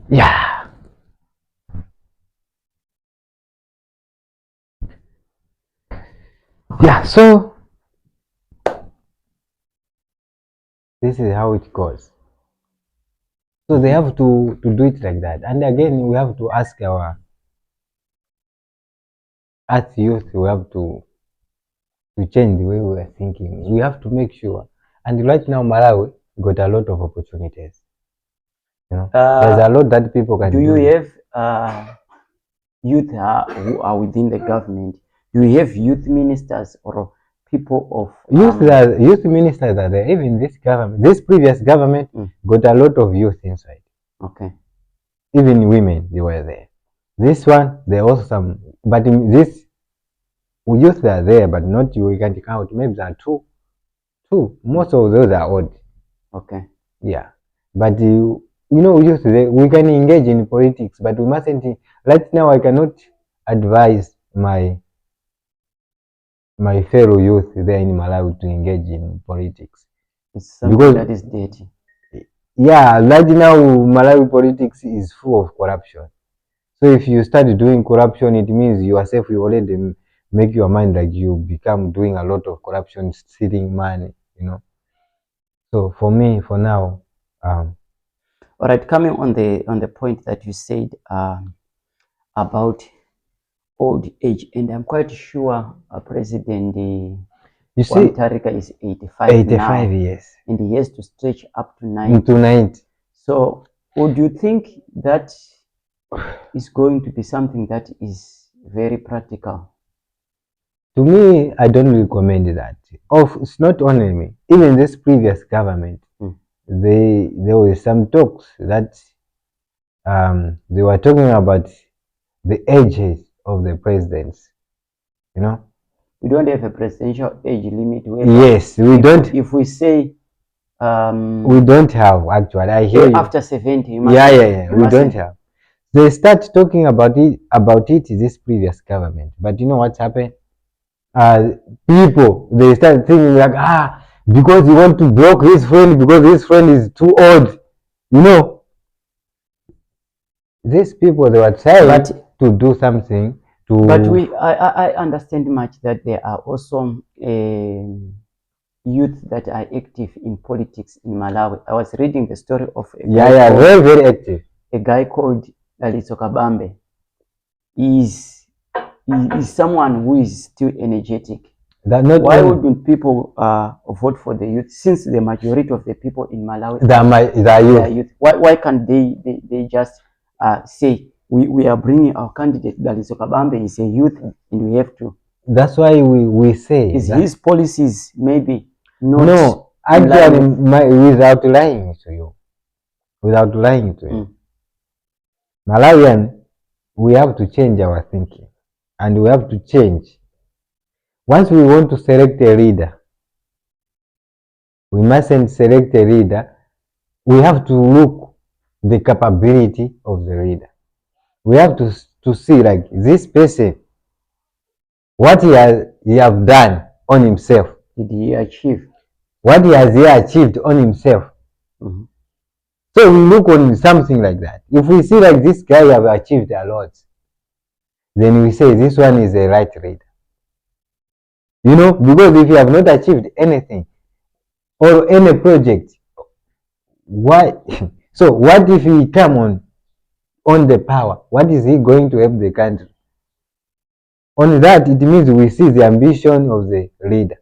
Yeah. Yeah, so this is how it goes. So they have to do it like that. And again, we have to ask our youth, we have to change the way we are thinking. We have to make sure. And right now, Malawi got a lot of opportunities. You know, there's a lot that people can do. Do you have youth who are within the government? Do you have youth ministers or people of youth ministers are there? Even this government, this previous government got a lot of youth inside. Okay. Even women, they were there. This one, there also some, but this youth are there, but not you can count. Maybe there are two. Most of those are old. Okay. Yeah, but youth, we can engage in politics, but we mustn't. Right now, I cannot advise my fellow youth there in Malawi to engage in politics. It's something that is dirty. Yeah, right now Malawi politics is full of corruption. So if you start doing corruption, it means yourself, you already make your mind like you become doing a lot of corruption, stealing money, So for me, for now, all right, coming on the point that you said about old age, and I'm quite sure President Tarika is 85 now, years, and he has to stretch up to 90. So would you think that is going to be something that is very practical? To me, I don't recommend that. It's not only me. Even this previous government, there were some talks that they were talking about the ages of the presidents. You know. We don't have a presidential age limit. Yes, we don't. If we say we don't have actually. I hear you. After 70, you yeah. We don't have. They start talking about it this previous government, but you know what's happened? People they start thinking like because you want to block his friend because his friend is too old. You know, these people they were trying to do something to. But I understand much that there are also youth that are active in politics in Malawi. I was reading the story of a guy very very active. A guy called Dalitso Kabambe. Is someone who is still energetic. Why wouldn't people vote for the youth, since the majority of the people in Malawi are youth? Why can't they just say we are bringing our candidate Dalitso Kabambe is a youth and we have to. That's why we say his policies maybe not. No, actually, without lying to you, Malawian, we have to change our thinking, and we have to change. Once we want to select a leader, we mustn't select a leader. We have to look the capability of the leader. We have to see like this person, what he have done on himself. Did he achieve? What has he achieved on himself? So we look on something like that. If we see like this guy have achieved a lot, then we say this one is a right leader. You know, because if you have not achieved anything or any project, why? So what if he come on the power? What is he going to help the country? On that, it means we see the ambition of the leader.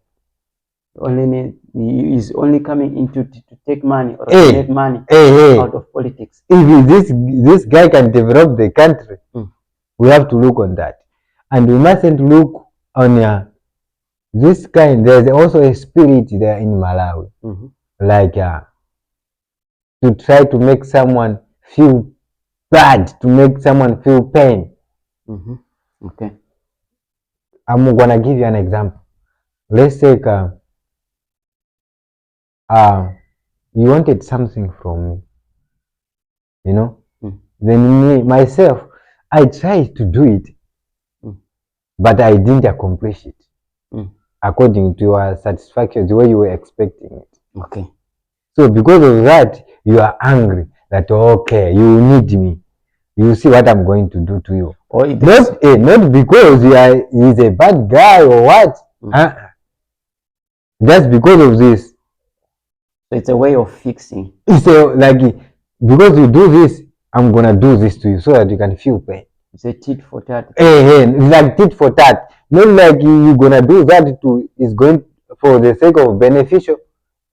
He is only coming into to take money or to make money out of politics. If this guy can develop the country, we have to look on that, and we mustn't look on this kind. There's also a spirit there in Malawi, like to try to make someone feel bad, to make someone feel pain. Okay. I'm gonna give you an example. Let's take you wanted something from me, you know, then myself, I tried to do it, but I didn't accomplish it according to your satisfaction, the way you were expecting it. Okay. So because of that, you are angry that okay, you need me. You see what I'm going to do to you. Not because he's a bad guy or what. Just because of this. So it's a way of fixing. It's like because you do this, I'm gonna do this to you so that you can feel pain. It's a tit for tat. It's like tit for tat. Not like you're gonna do that to is going for the sake of beneficial,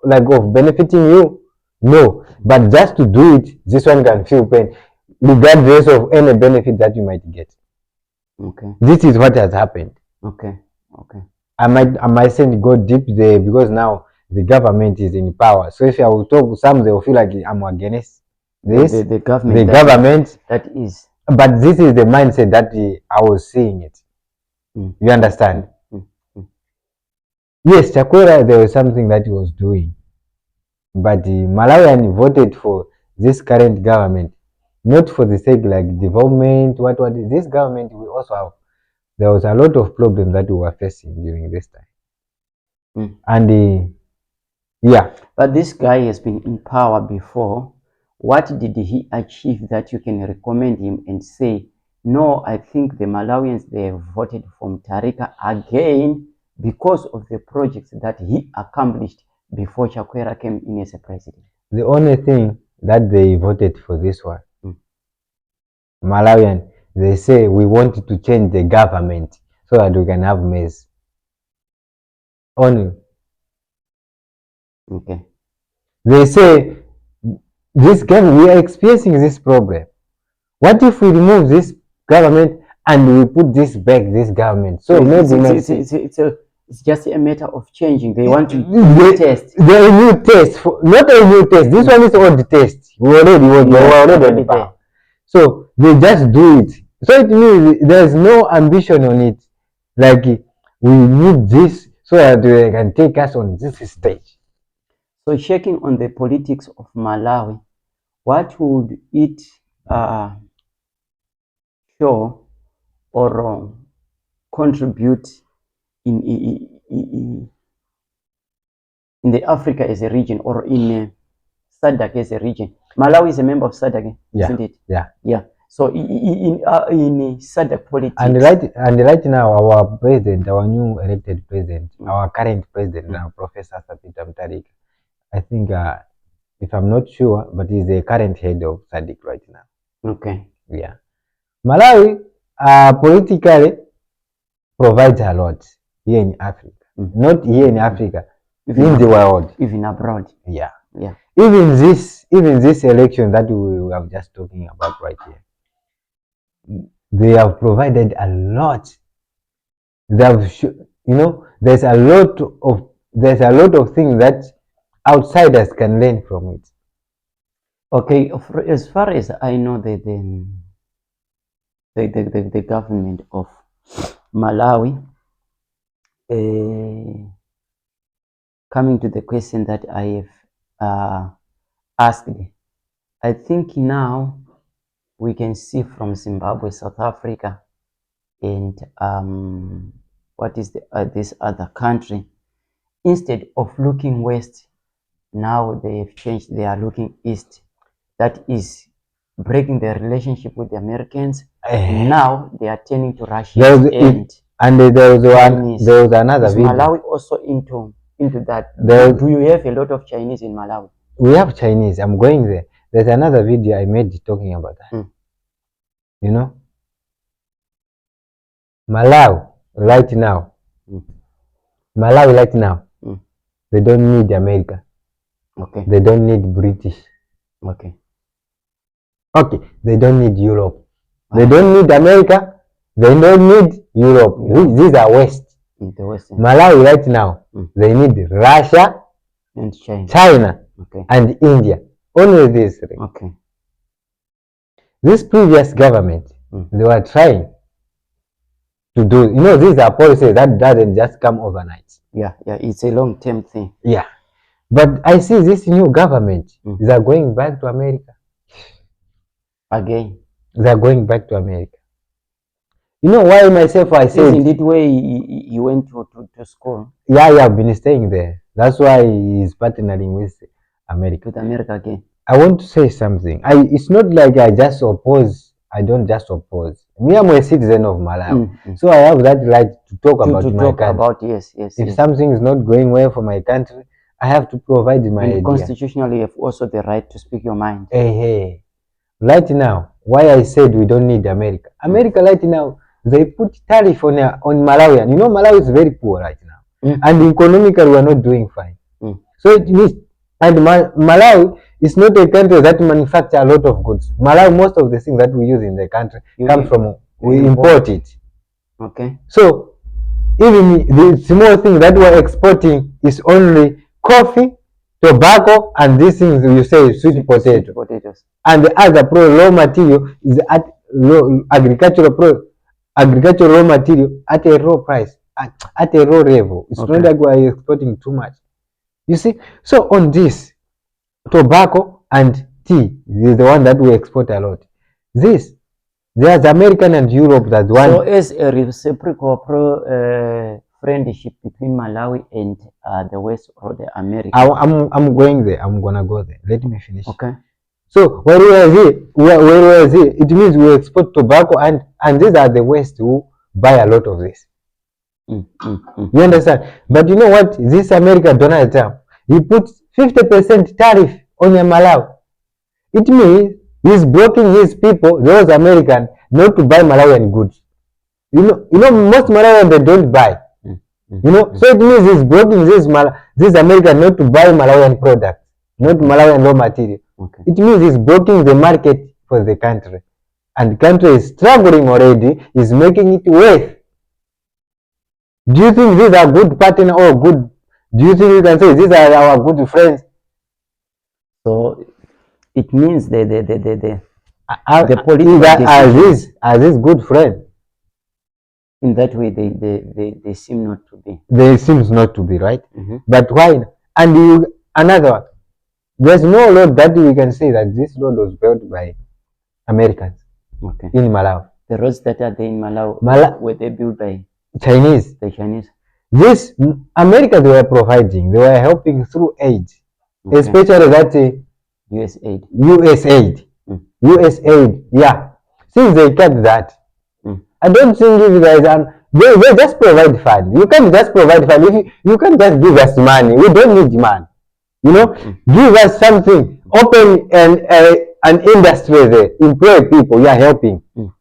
like of benefiting you. No, but just to do it, this one can feel pain, regardless of any benefit that you might get. Okay. This is what has happened. Okay. Okay. I might send go deep there because now the government is in power. So if I will talk, some they will feel like I'm against this. The government. That is. But this is the mindset that I was seeing it. You understand? Yes, Chakwera, there was something that he was doing, but the Malawian voted for this current government, not for the sake like development. What this government we also have. There was a lot of problems that we were facing during this time, and yeah. But this guy has been in power before. What did he achieve that you can recommend him and say, no, I think the Malawians, they have voted for Tarika again because of the projects that he accomplished before Chakwera came in as a president? The only thing that they voted for this one, Malawian, they say we want to change the government so that we can have maize. Only. Okay. They say we are experiencing this problem. What if we remove this government and we put this back, this government. So it's just a matter of changing. They want to test. The new test, not a new test. This one is old test. We already there. So they just do it. So it means there's no ambition on it. Like we need this so that they can take us on this stage. So checking on the politics of Malawi, what would it show or contribute in the Africa as a region, or in SADC as a region? Malawi is a member of SADC, isn't it? Yeah. So in SADC politics, and right now our president, our new elected president, our current president now, Professor Peter Mutharika, I think if I'm not sure, but he's the current head of SADC right now. Okay. Yeah. Malawi politically provides a lot here in Africa. Not here in Africa, even in the world. Even abroad. Yeah. Yeah. Even this election that we are just talking about right here, they have provided a lot. They have, there's a lot of things that outsiders can learn from it. Okay, as far as I know, the government of Malawi, coming to the question that I have asked, I think now we can see from Zimbabwe, South Africa, and what is this other country, instead of looking west, now they've changed, they are looking east. That is breaking their relationship with the Americans. Now they are turning to Russia. And there was another is video. Malawi also into that? Do you have a lot of Chinese in Malawi? We have Chinese. I'm going there. There's another video I made talking about that. Malawi right now. They don't need America. Okay. They don't need British. Okay. They don't need Europe. They don't need America. They don't need Europe. These are West. The West. Malawi right now, they need Russia and China okay. and India. Only these three. Okay. This previous government, they were trying to do, these are policies that doesn't just come overnight. Yeah, it's a long-term thing. Yeah. But I see this new government, they are going back to America. Again. They are going back to America. Why myself I said... Isn't it where he went to school? Yeah, I've been staying there. That's why he's partnering with America. With America again. I want to say something. It's not like I just oppose. I don't just oppose. Me, I'm a citizen of Malawi. So I have that right to talk about my country. Yes. If something is not going well for my country, I have to provide my idea. Constitutionally, you have also the right to speak your mind. Hey. Right now, why I said we don't need America. America right now, they put tariff on Malawian. Malawi is very poor right now. And economically, we are not doing fine. So it means, and Malawi is not a country that manufacture a lot of goods. Malawi, most of the things that we use in the country come from, we import it. Okay. So even the small thing that we're exporting is only coffee, tobacco, and these things you say sweet potatoes. And the other raw material is at agricultural raw material at a raw price, at a raw level. It's not like we're exporting too much. You see, so on this, tobacco and tea is the one that we export a lot. There's American and Europe that one. So as a reciprocal friendship between Malawi and the West or the America. I'm going there. I'm gonna go there. Let me finish. Okay. So when we are here, it means we export tobacco and these are the West who buy a lot of this. You understand? But you know what? This America Donald Trump, he put 50% tariff on Malawi. It means he's blocking his people, those Americans, not to buy Malawian goods. Most Malawians they don't buy. So it means he's blocking this American not to buy Malawian products, not Malawian raw material. Okay. It means he's blocking the market for the country. and the country is struggling already, is making it worse. Do you think these are good partners or good? Do you think you can say these are our good friends? So it means the Are political are these good friends? in that way they seem not to be. They seems not to be, right? Mm-hmm. But why? And another one. There's no road that we can say that this road was built by Americans in Malawi. The roads that are there in Malawi were they built by Chinese. The Chinese. This America they were providing, they were helping through aid, especially that US aid. US aid. US aid, yeah. Since they kept that, I don't think if there is they just provide fund. You can't just provide fund. If you can't just give us money. We don't need money. You know, give us something. Open an industry there. Employ people. You are helping. You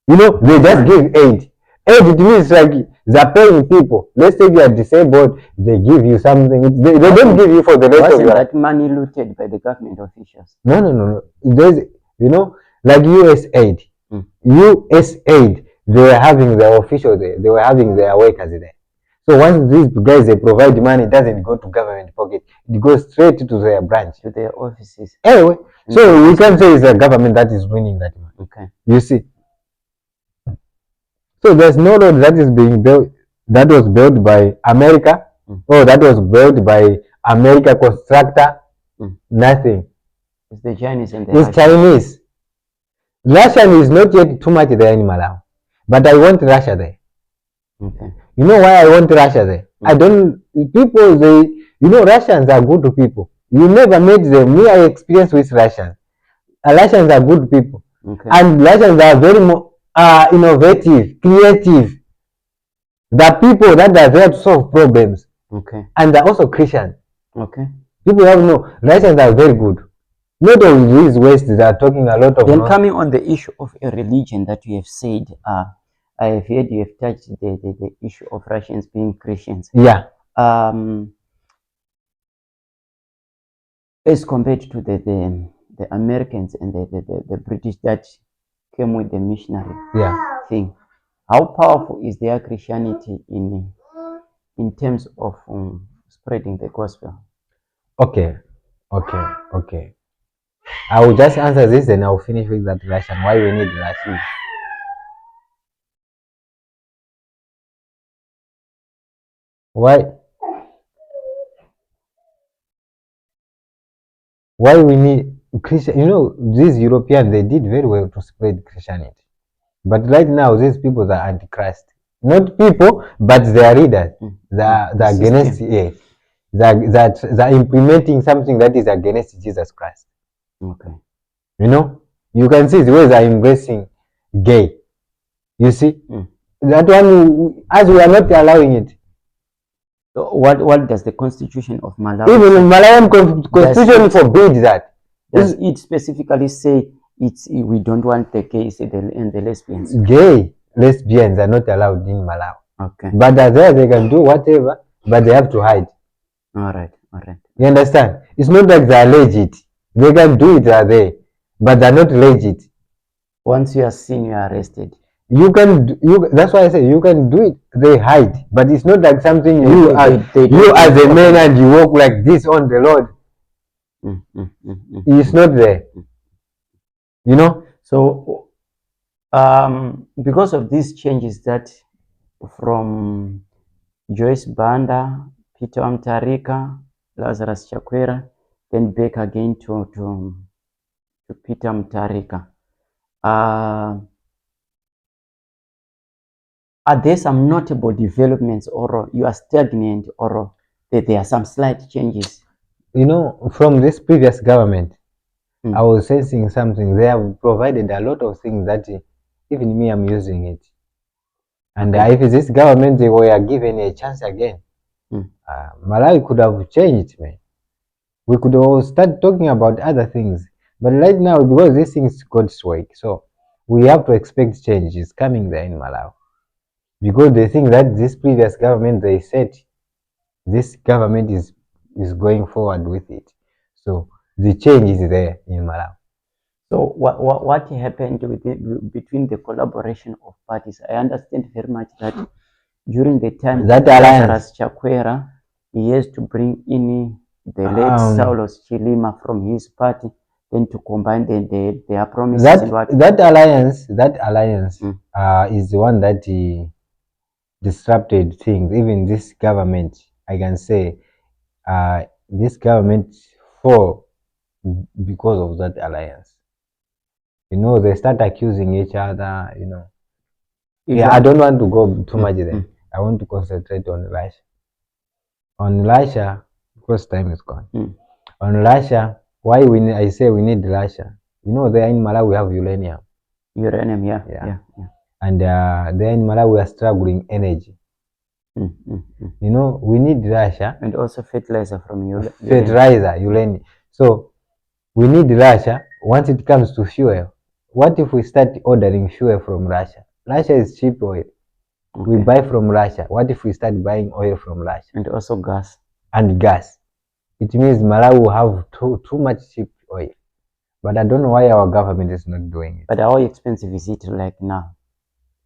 know, they just give aid. Aid, it means like they're paying people. Let's say you are disabled, they give you something. They don't give you for the rest of your life. Wasn't that money looted by the government officials? No. There's, you know, like US aid. US aid, they were having their officials there. They were having their workers there. So once these guys they provide money, it doesn't go to government pocket. It goes straight to their branch, to their offices. Anyway, so we can't say it's the government that is winning that money. Okay. You see. So there's no road that is being built that was built by America or that was built by America constructor. Nothing. It's the Chinese and the It's Chinese. Russian is not yet too much there in Malawi, but I want Russia there. Okay. You know why I want Russia there? I don't. People Russians are good people. You never met them. Me, I experience with Russians. Russians are good people, and Russians are very innovative, creative. The people that are there to solve problems. And they're also Christian. People have Russians are very good. Not all these West that are talking a lot of. Then coming on the issue of a religion that you have said, I have heard you have touched the issue of Russians being Christians. Yeah. As compared to the Americans and the British that came with the missionary thing, how powerful is their Christianity in terms of spreading the gospel? Okay. I will just answer this and I'll finish with that Russian. Why we need Russian? Why we need Christian? These Europeans, they did very well to spread Christianity. But right now, these people are antichrist. Not people, but their leaders. They're against it. They're implementing something that is against Jesus Christ. You can see the way they're embracing gay. You see? That one, as we are not allowing it. What does the Constitution of Malawi even Malawian Constitution forbids that? Does it specifically say we don't want the gays and the lesbians? Gay lesbians are not allowed in Malawi. But there they can do whatever, but they have to hide. All right. You understand? It's not like they are legit. They can do it there, but they're not legit. Once you are seen, you are arrested. That's why I say you can do it. They hide, but it's not like something you as a man and you walk like this on the road. It's not there. So, because of these changes that from Joyce Banda, Peter Mtarika, Lazarus Chakwera, then back again to Peter Mtarika. Are there some notable developments, or you are stagnant, or there are some slight changes? From this previous government, I was sensing something. They have provided a lot of things that even me, I'm using it. And if this government they were given a chance again, Malawi could have changed, man. We could all start talking about other things. But right now, because these things got swayed, so we have to expect changes coming there in Malawi. Because they think that this previous government, they said this government is going forward with it. So the change is there in Malawi. So what happened between the collaboration of parties? I understand very much that during the time That of alliance. Lazarus Chakwera, he has to bring in the late Saulos Chilima from his party, then to combine their promises and what. That alliance is the one that disrupted things. Even this government, I can say, this government fall because of that alliance. You know, they start accusing each other. You know, yeah. I don't want to go too much there. I want to concentrate on Russia. On Russia, because time is gone. On Russia, why I say we need Russia. You know, there in Malawi we have uranium. Uranium, yeah. And there in Malawi we are struggling energy. You know, we need Russia. And also fertilizer from uranium. Fertilizer, uranium. So we need Russia. Once it comes to fuel, what if we start ordering fuel from Russia? Russia is cheap oil. We buy from Russia. What if we start buying oil from Russia? And also gas. And gas. It means Malawi will have too much cheap oil. But I don't know why our government is not doing it. But how expensive is it like now?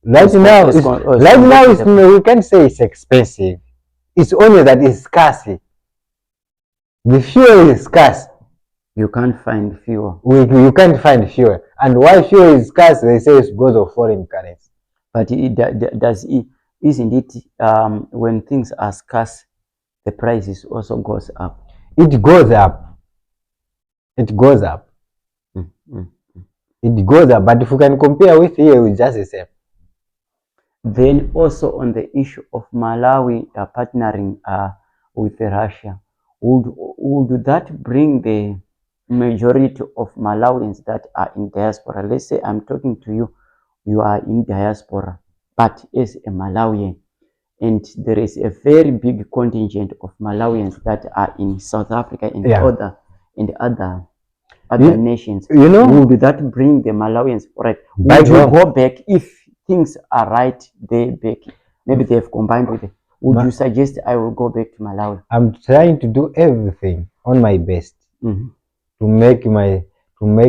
Right now, we can't say it's expensive. It's only that it's scarce. The fuel is scarce. You can't find fuel. You can't find fuel. And why fuel is scarce, they say it's because of foreign currency. But isn't it, when things are scarce, the prices also goes up? It goes up. It goes up. It goes up. But if we can compare with here, it's just the same. Then also on the issue of Malawi partnering with Russia, would that bring the majority of Malawians that are in diaspora? Let's say I'm talking to you, you are in diaspora, but as a Malawian, and there is a very big contingent of Malawians that are in South Africa and other nations. You know, would that bring the Malawians? Right? Would you go back if things are right? Maybe they have combined with it. Would you suggest I will go back to Malawi? I'm trying to do everything on my best to make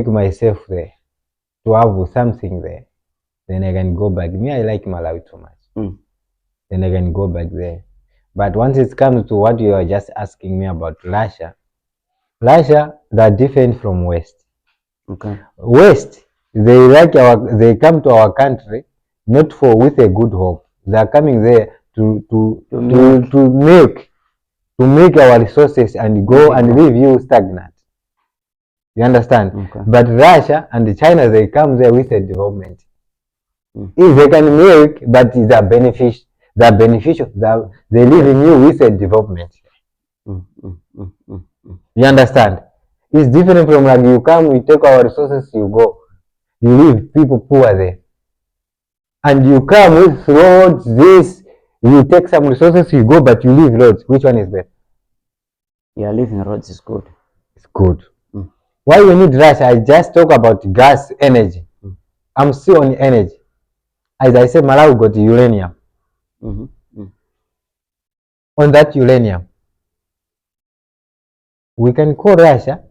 myself there, to have something there. Then I can go back. Me, I like Malawi too much. Then I can go back there. But once it comes to what you are just asking me about Russia, they're different from West. Okay. West, they come to our country not with a good hope. They are coming there to make our resources and go and leave you stagnant. You understand? Okay. But Russia and China, they come there with a development. If they can make, but they're beneficial. They live in you with a development. You understand? It's different from like you come, we take our resources, you go. You leave people poor there. And you come with roads, you take some resources, you go, but you leave roads. Which one is better? Yeah, leaving roads is good. It's good. Why we need Russia? I just talk about gas, energy. I'm still on energy. As I said, Malawi got uranium. On that uranium, we can call Russia,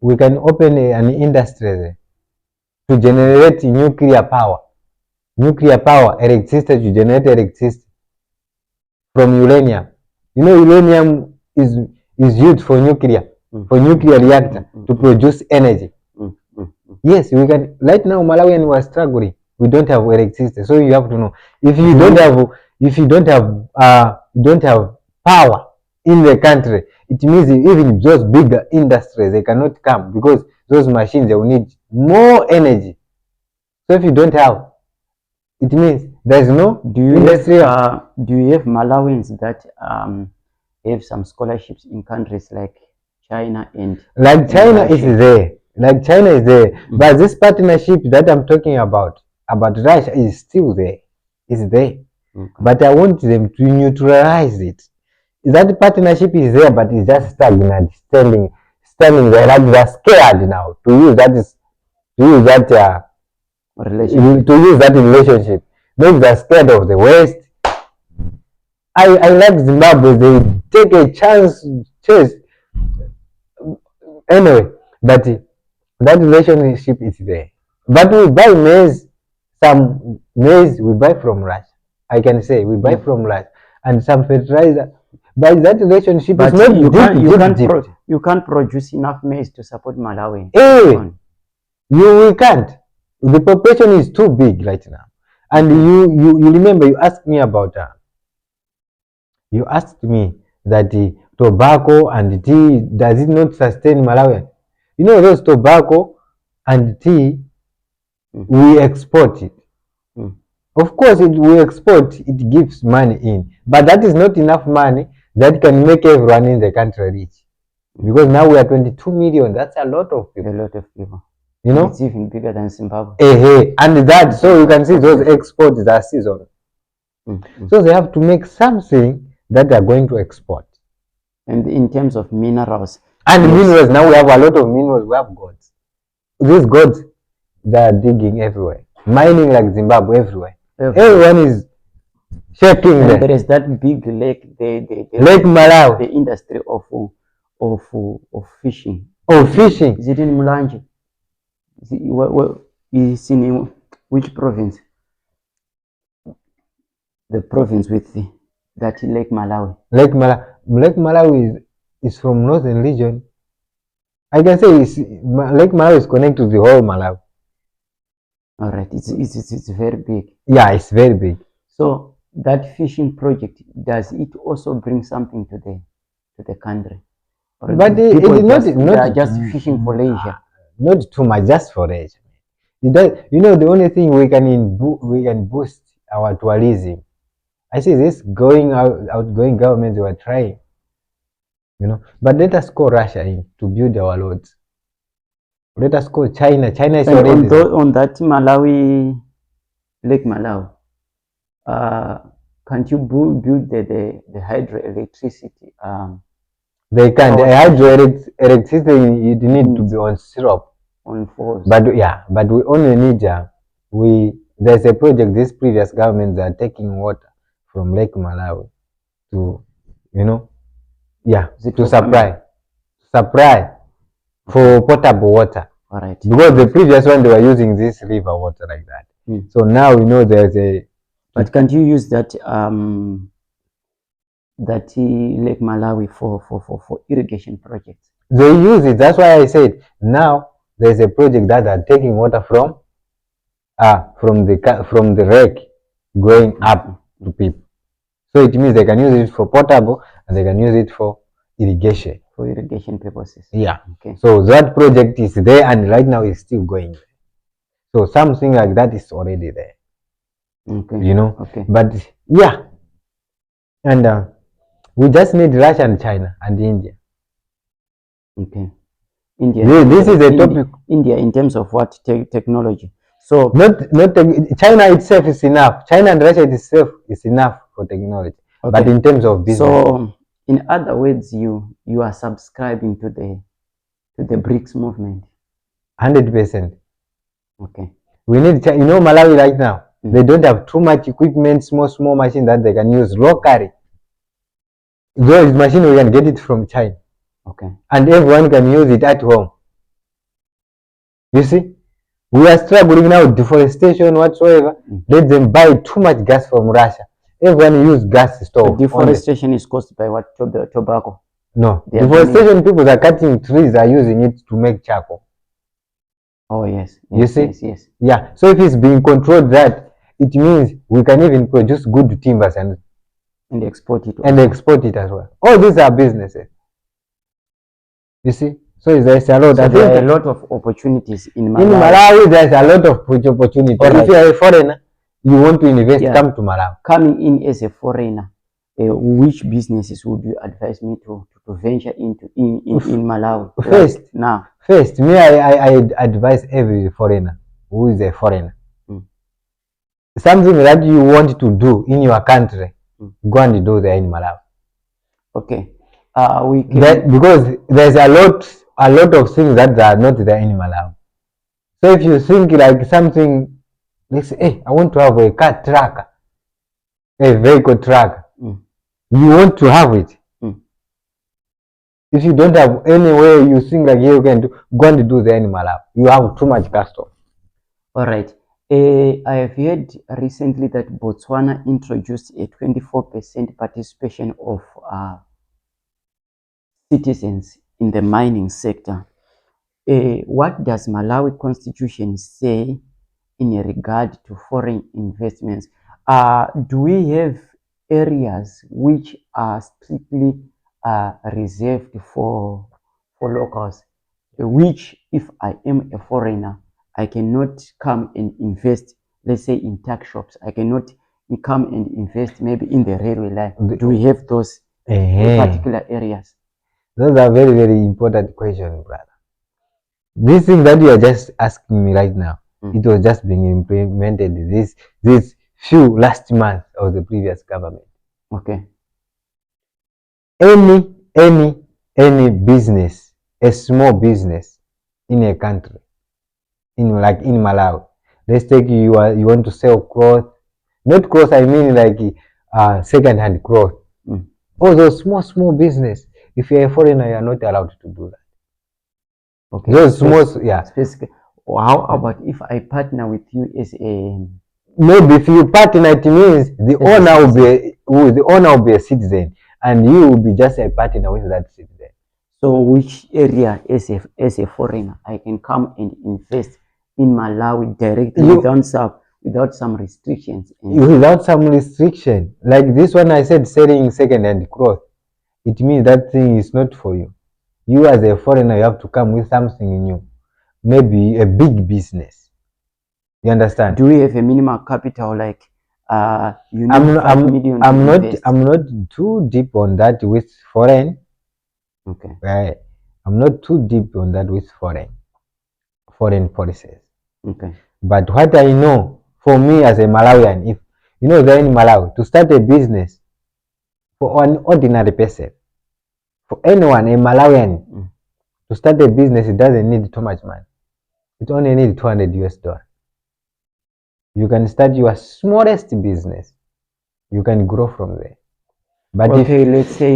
we can open an industry there to generate nuclear power. Nuclear power, electricity, to generate electricity from uranium. You know, uranium is used for nuclear reactor to produce energy. Yes, we can. Right now, Malawian was struggling. We don't have electricity, so you have to know if you don't have power in the country, it means even those bigger industries they cannot come because those machines they will need more energy. So if you don't have, it means there's no industry. Do you have Malawians that have some scholarships in countries like China and China is there? Like China is there, but this partnership that I'm talking about Russia is still there. It's there, but I want them to neutralize it. That partnership is there, but it's just stagnant, standing there. Like they're scared now to use that relationship. Maybe they're scared of the West. I like Zimbabwe. They take a chance. Anyway, but That relationship is there. But we buy maize, some maize we buy from Russia. I can say we buy from Russia, and some fertilizer. But that relationship is not you can't produce enough maize to support Malawi. We can't. The population is too big right now. And you remember you asked me about that tobacco and tea, does it not sustain Malawi? You know, those tobacco and tea, we export it. Of course, we export, it gives money in, but that is not enough money that can make everyone in the country rich. Because now we are 22 million, that's a lot of people. A lot of people. You know? It's even bigger than Zimbabwe. And that, so you can see those exports are seasonal. So they have to make something that they are going to export. And in terms of minerals. And minerals, now we have a lot of minerals, we have gods. These gods, they are digging everywhere. Mining like Zimbabwe everywhere. Everyone is shaking there. There is that big lake, Lake Malawi. The industry of fishing. Oh, fishing. Is it in Mulanje? Is in which province? The province with that Lake Malawi. Lake Malawi is from northern region. I can say Lake Malawi is connected to the whole Malawi. All right, it's very big. Yeah, it's very big. So that fishing project, does it also bring something to the country? Or but it is not just fishing for leisure. Not too much, just for leisure. You know, the only thing we can boost our tourism. I see this outgoing government were trying, you know, but let us call Russia in to build our roads. Let us call China. China is already on that Malawi, Lake Malawi. Can't you build the hydroelectricity? They can. The hydroelectricity, you need to be on syrup. On force. But yeah, but we only need there's a project. This previous governments are taking water from Lake Malawi to, you know, to supply for potable water. All right. Because the previous one they were using this river water like that. So now you know there's a. But can't you use that Lake Malawi for irrigation projects? They use it. That's why I said now there's a project that are taking water from the lake going up to people. So it means they can use it for potable and they can use it for irrigation. For irrigation purposes. Yeah. Okay. So that project is there and right now it's still going. So something like that is already there. Okay. You know. Okay. But yeah. And we just need Russia and China and India. Okay. India. This is a topic. India in terms of what technology. So not China itself is enough. China and Russia itself is enough for technology. Okay. But in terms of business. So in other words, you are subscribing to the BRICS movement. 100%. Okay. We need, you know, Malawi right now. They don't have too much equipment, small machine that they can use locally. Those machine we can get it from China. Okay. And everyone can use it at home. You see, we are struggling now, deforestation whatsoever. Let them buy too much gas from Russia. Everyone use gas stove. Deforestation is caused by what? Tobacco? No. Deforestation, people are cutting trees, are using it to make charcoal. Oh, yes. You see? Yes. Yeah. So if it's being controlled that, it means we can even produce good timbers and export it. And export it as well. All these are businesses. You see? So there's a lot. So there are a lot of opportunities in Malawi. In Malawi, there's a lot of opportunities. Right. If you are a foreigner, you want to invest, come to Malawi. Coming in as a foreigner, which businesses would you advise me to venture into in Malawi? First, me, I advise every foreigner who is a foreigner. Something that you want to do in your country, go and do there in Malawi. Okay. Because there's a lot of things that are not there in Malawi. So if you think like something, let's say, hey, I want to have a car tracker, a vehicle tracker. You want to have it. If you don't have anywhere you think like you can go and do the animal app, you have too much custom. All right. I have heard recently that Botswana introduced a 24% participation of citizens in the mining sector. What does Malawi Constitution say in regard to foreign investments? Do we have areas which are strictly reserved for locals, which if I am a foreigner, I cannot come and invest, let's say in tech shops, I cannot come and invest maybe in the railway line? Do we have those particular areas? Those are very, very important questions, brother. This thing that you are just asking me right now, it was just being implemented this few last month of the previous government. Okay. Any business, a small business in a country, in Malawi, let's take you want to sell clothes, not clothes, I mean like second-hand clothes. All those small business, if you're a foreigner, you are not allowed to do that. Okay. Those small, yeah. Specific. How about if I partner with you as a? Maybe if you partner, it means the owner will be a citizen, and you will be just a partner with that citizen. So which area as a foreigner I can come and invest in Malawi directly without some restrictions? Without some restriction, like this one I said, selling second-hand clothes, it means that thing is not for you. You as a foreigner, you have to come with something new, maybe a big business. You understand? Do we have a minimum capital, like you need I'm not too deep on that with foreign. Okay. Right. I'm not too deep on that with foreign policies. Okay. But what I know, for me as a Malawian, if you know, there in Malawi, to start a business for an ordinary person, for anyone, a Malawian, to start a business, it doesn't need too much money. It only needs $200. You can start your smallest business. You can grow from there. But okay, let's say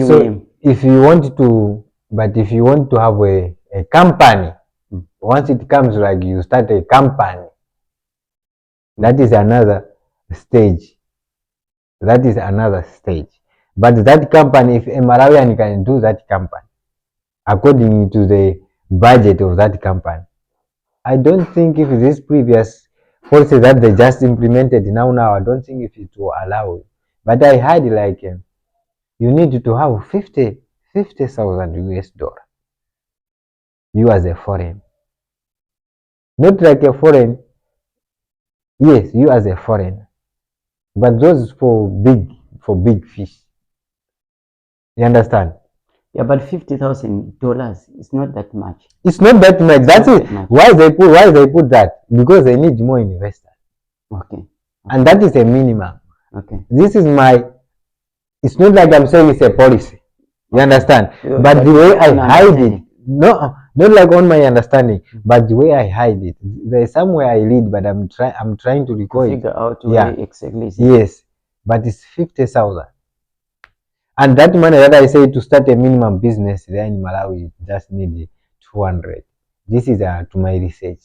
if you want to have a company, once it comes like you start a company, that is another stage. That is another stage. But that company, if a Malawian can do that company according to the budget of that company, I don't think if this previous policy that they just implemented now, I don't think if it will allow it. But I heard like you need to have 50,000 US dollar. You as a foreign, not like a foreign. Yes, you as a foreign, but those for big fish. You understand? Yeah, but $50,000 is not that much. It's not that much. That's it. Why they put that? Because they need more investors. Okay. And that is a minimum. Okay. This is it's not like I'm saying it's a policy. You understand? But the way I hide it, no, not like on my understanding, but the way I hide it. There's somewhere I read, but I'm trying to recall figure out where exactly. Yes, but it's 50,000. And that money that I say to start a minimum business there in Malawi just need 200. This is to my research.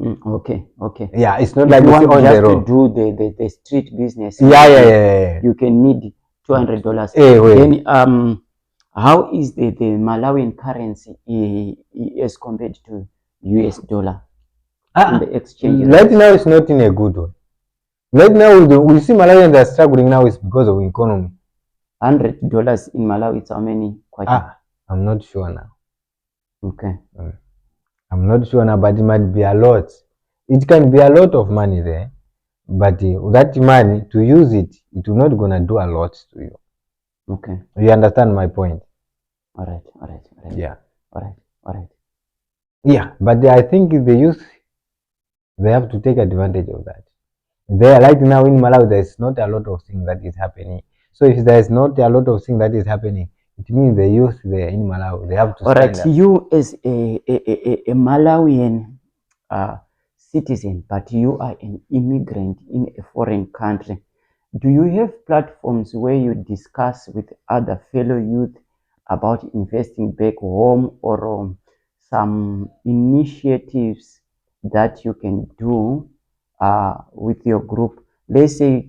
Okay. Yeah, it's not if like you want on just the road to do the street business. Yeah. You can need $200. Then how is the Malawian currency as compared to US dollar? The exchange right now it's not in a good one. Right now we see Malawians are struggling now is because of economy. $100 in Malawi, it's how many? I'm not sure now. Okay. I'm not sure now, but it might be a lot. It can be a lot of money there, but that money, to use it, it will not gonna do a lot to you. Okay. You understand my point? All right. Yeah. All right. Yeah, but I think the youth, they have to take advantage of that. There, right now in Malawi, there's not a lot of things that is happening. So if there's not a lot of things that is happening, it means the youth there in Malawi, they have to stand up. You as a Malawian citizen, but you are an immigrant in a foreign country, do you have platforms where you discuss with other fellow youth about investing back home, or some initiatives that you can do with your group. Let's say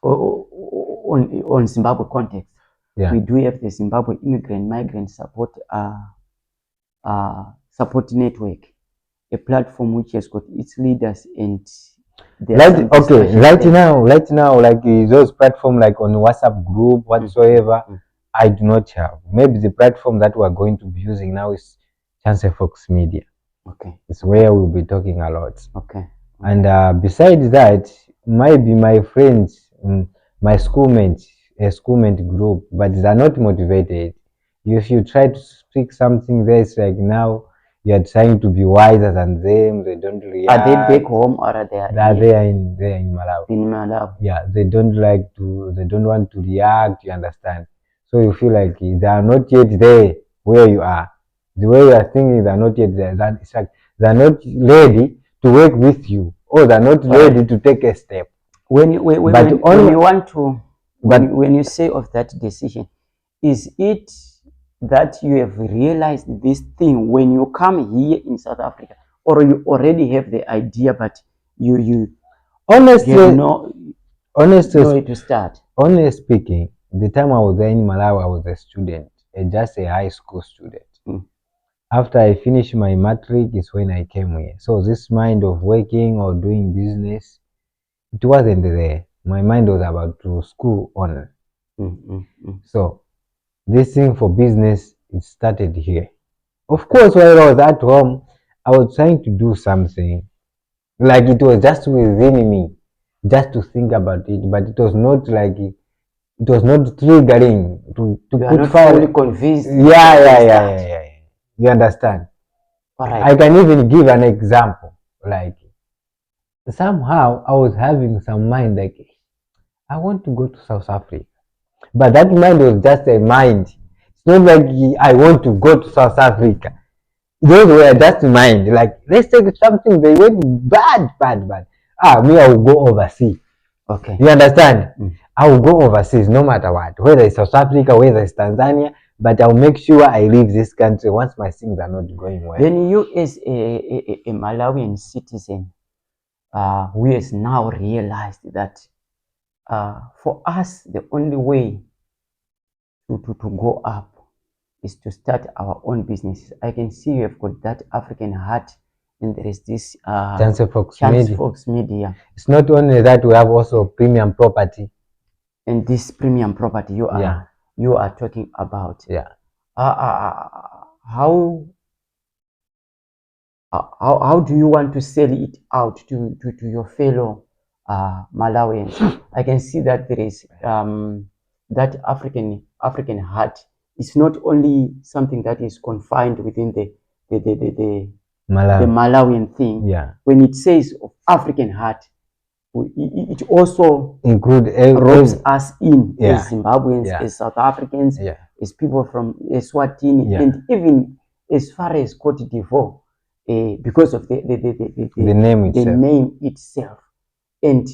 on Zimbabwe context, Yeah. we do have the Zimbabwe Migrant Support Support Network, a platform which has got its leaders and right now, like those platform like on WhatsApp group whatsoever, I do not have. Maybe the platform that we're going to be using now is Chance Fox Media. Okay. It's where we'll be talking a lot. Okay. And besides that, maybe my friends, my schoolmates, a schoolmate group, but they're not motivated. If you try to speak something there, it's like now you're trying to be wiser than them. They don't react. Are they back home or are they They're in Malawi. In Malawi. Yeah, they don't want to react, you understand? So you feel like they are not yet there where you are. The way you are thinking, they're not yet there. That it's like they're not ready to work with you, or they're not ready to take a step. When you say of that decision, is it that you have realized this thing when you come here in South Africa, or you already have the idea, but you honestly have no way to start? Honestly speaking, the time I was there in Malawi, I was a student, just a high school student. After I finished my matric is when I came here. So this mind of working or doing business, it wasn't there. My mind was about to school only. So this thing for business, it started here. Of course, while I was at home, I was trying to do something. Like it was just within me, just to think about it, but it was not like it was not triggering to put fully convinced. Yeah. You understand? Right. I can even give an example. Like somehow I was having some mind like I want to go to South Africa, but that mind was just a mind. It's not like I want to go to South Africa. Those were just mind. Like let's take something they went bad. Me, I will go overseas. Okay. You understand? I will go overseas no matter what, whether it's South Africa, whether it's Tanzania, but I'll make sure I leave this country once my things are not going well. Then you as a Malawian citizen who has now realized that for us the only way to go up is to start our own businesses. I can see you have got that African heart, and there is this Chance Fox Media. It's not only that, we have also premium property. And this premium property you are talking about. Yeah. How do you want to sell it out to your fellow Malawians? I can see that there is that African heart. It's not only something that is confined within the Malawian thing. Yeah. When it says of African heart, it also includes us in as Zimbabweans, as South Africans, as people from Eswatini, and even as far as Cote d'Ivoire, because of the name itself. And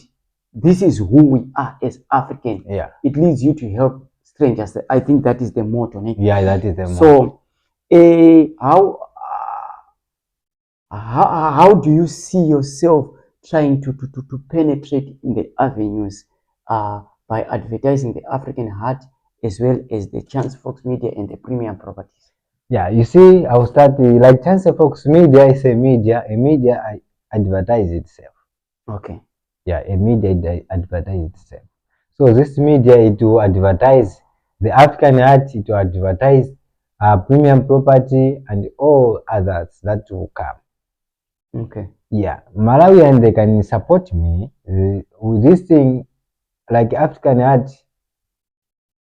this is who we are as African. Yeah. It leads you to help strangers. I think that is the motto. Yeah, that is the motto. So, how do you see yourself trying to penetrate in the avenues by advertising the African heart as well as the Chance Fox Media and the premium properties? Yeah, you see, I'll start like Chance Fox Media is a media advertise itself. Okay. Yeah, a media advertise itself. So this media, it will advertise the African art, it will advertise premium property and all others that will come. Okay. Yeah, Malawian, they can support me with this thing. Like African art,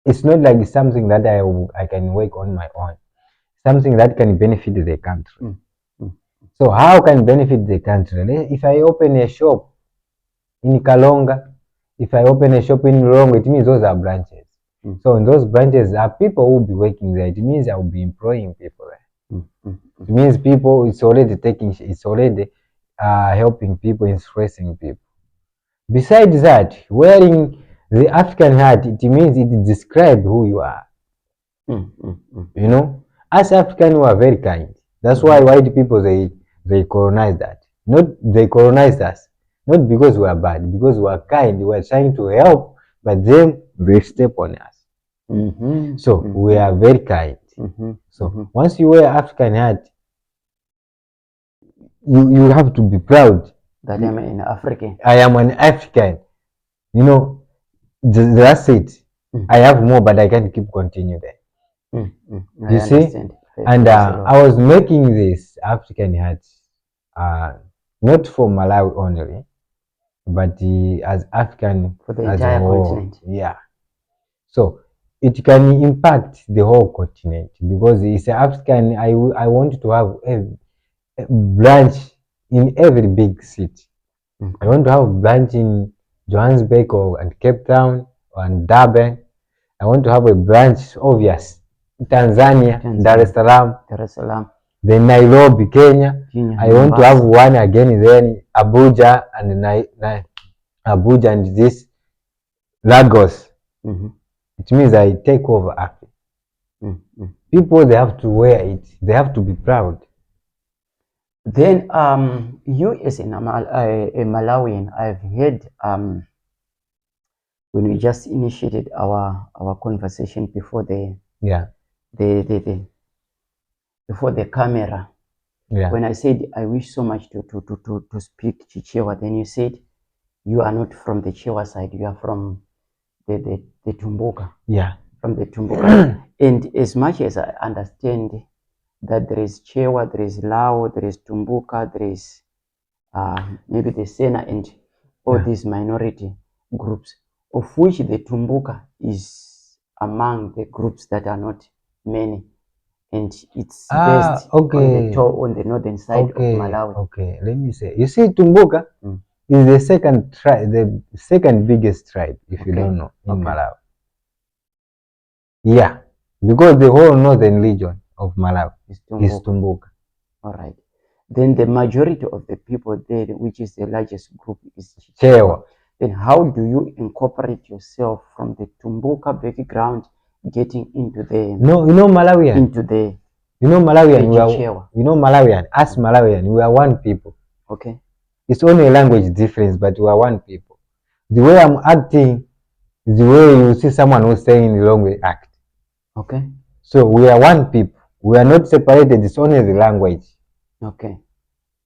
it's not like something that I can work on my own. Something that can benefit the country. So how can benefit the country? If I open a shop in Kalonga, if I open a shop in Rongo, it means those are branches. So in those branches are people who will be working there. It means I will be employing people there. It means people, it's already helping people, influencing people. Besides that, wearing the African hat, it means it describes who you are. You know, as African, we are very kind. That's why white people they colonized that. Not they colonized us, not because we are bad, because we are kind. We are trying to help, but then they step on us. So we are very kind. So once you wear African hat, you have to be proud that I'm an African. I am an African. You know, that's it. I have more, but I can't keep continue there. You see? And I was making this African hat, not for Malawi only, but as African for the as entire a whole. continent. Yeah. So it can impact the whole continent because it's African. I want to have a branch in every big city. I want to have a branch in Johannesburg or and Cape Town or in Durban. I want to have a branch, obvious, Tanzania, Dar es Salaam, then Nairobi, Kenya. I want to have one again then Abuja and Abuja and this Lagos. It means I take over Africa. People, they have to wear it. They have to be proud. Then you as a Malawian, I've heard when we just initiated our conversation before before the camera, when I said I wish so much to speak Chichewa, then you said you are not from the Chewa side, you are from the Tumbuka. Yeah. From the Tumbuka. And as much as I understand that there is Chewa, there is Lao, there is Tumbuka, there is maybe the Sena and all these minority groups, of which the Tumbuka is among the groups that are not many, and it's based on the northern side of Malawi. Okay, let me say. You see, Tumbuka is the second biggest tribe, if you don't know, in Malawi. Yeah, because the whole northern region of Malawi is Tumbuka. All right. Then the majority of the people there, which is the largest group, is Chewa. Then how do you incorporate yourself from the Tumbuka background getting into the Malawian? Into the Malawian, Malawian, us Malawian, we are one people. Okay. It's only a language difference, but we are one people. The way I'm acting is the way you see someone who's saying in the wrong way act. Okay. So we are one people. We are not separated. It's only the language. Okay.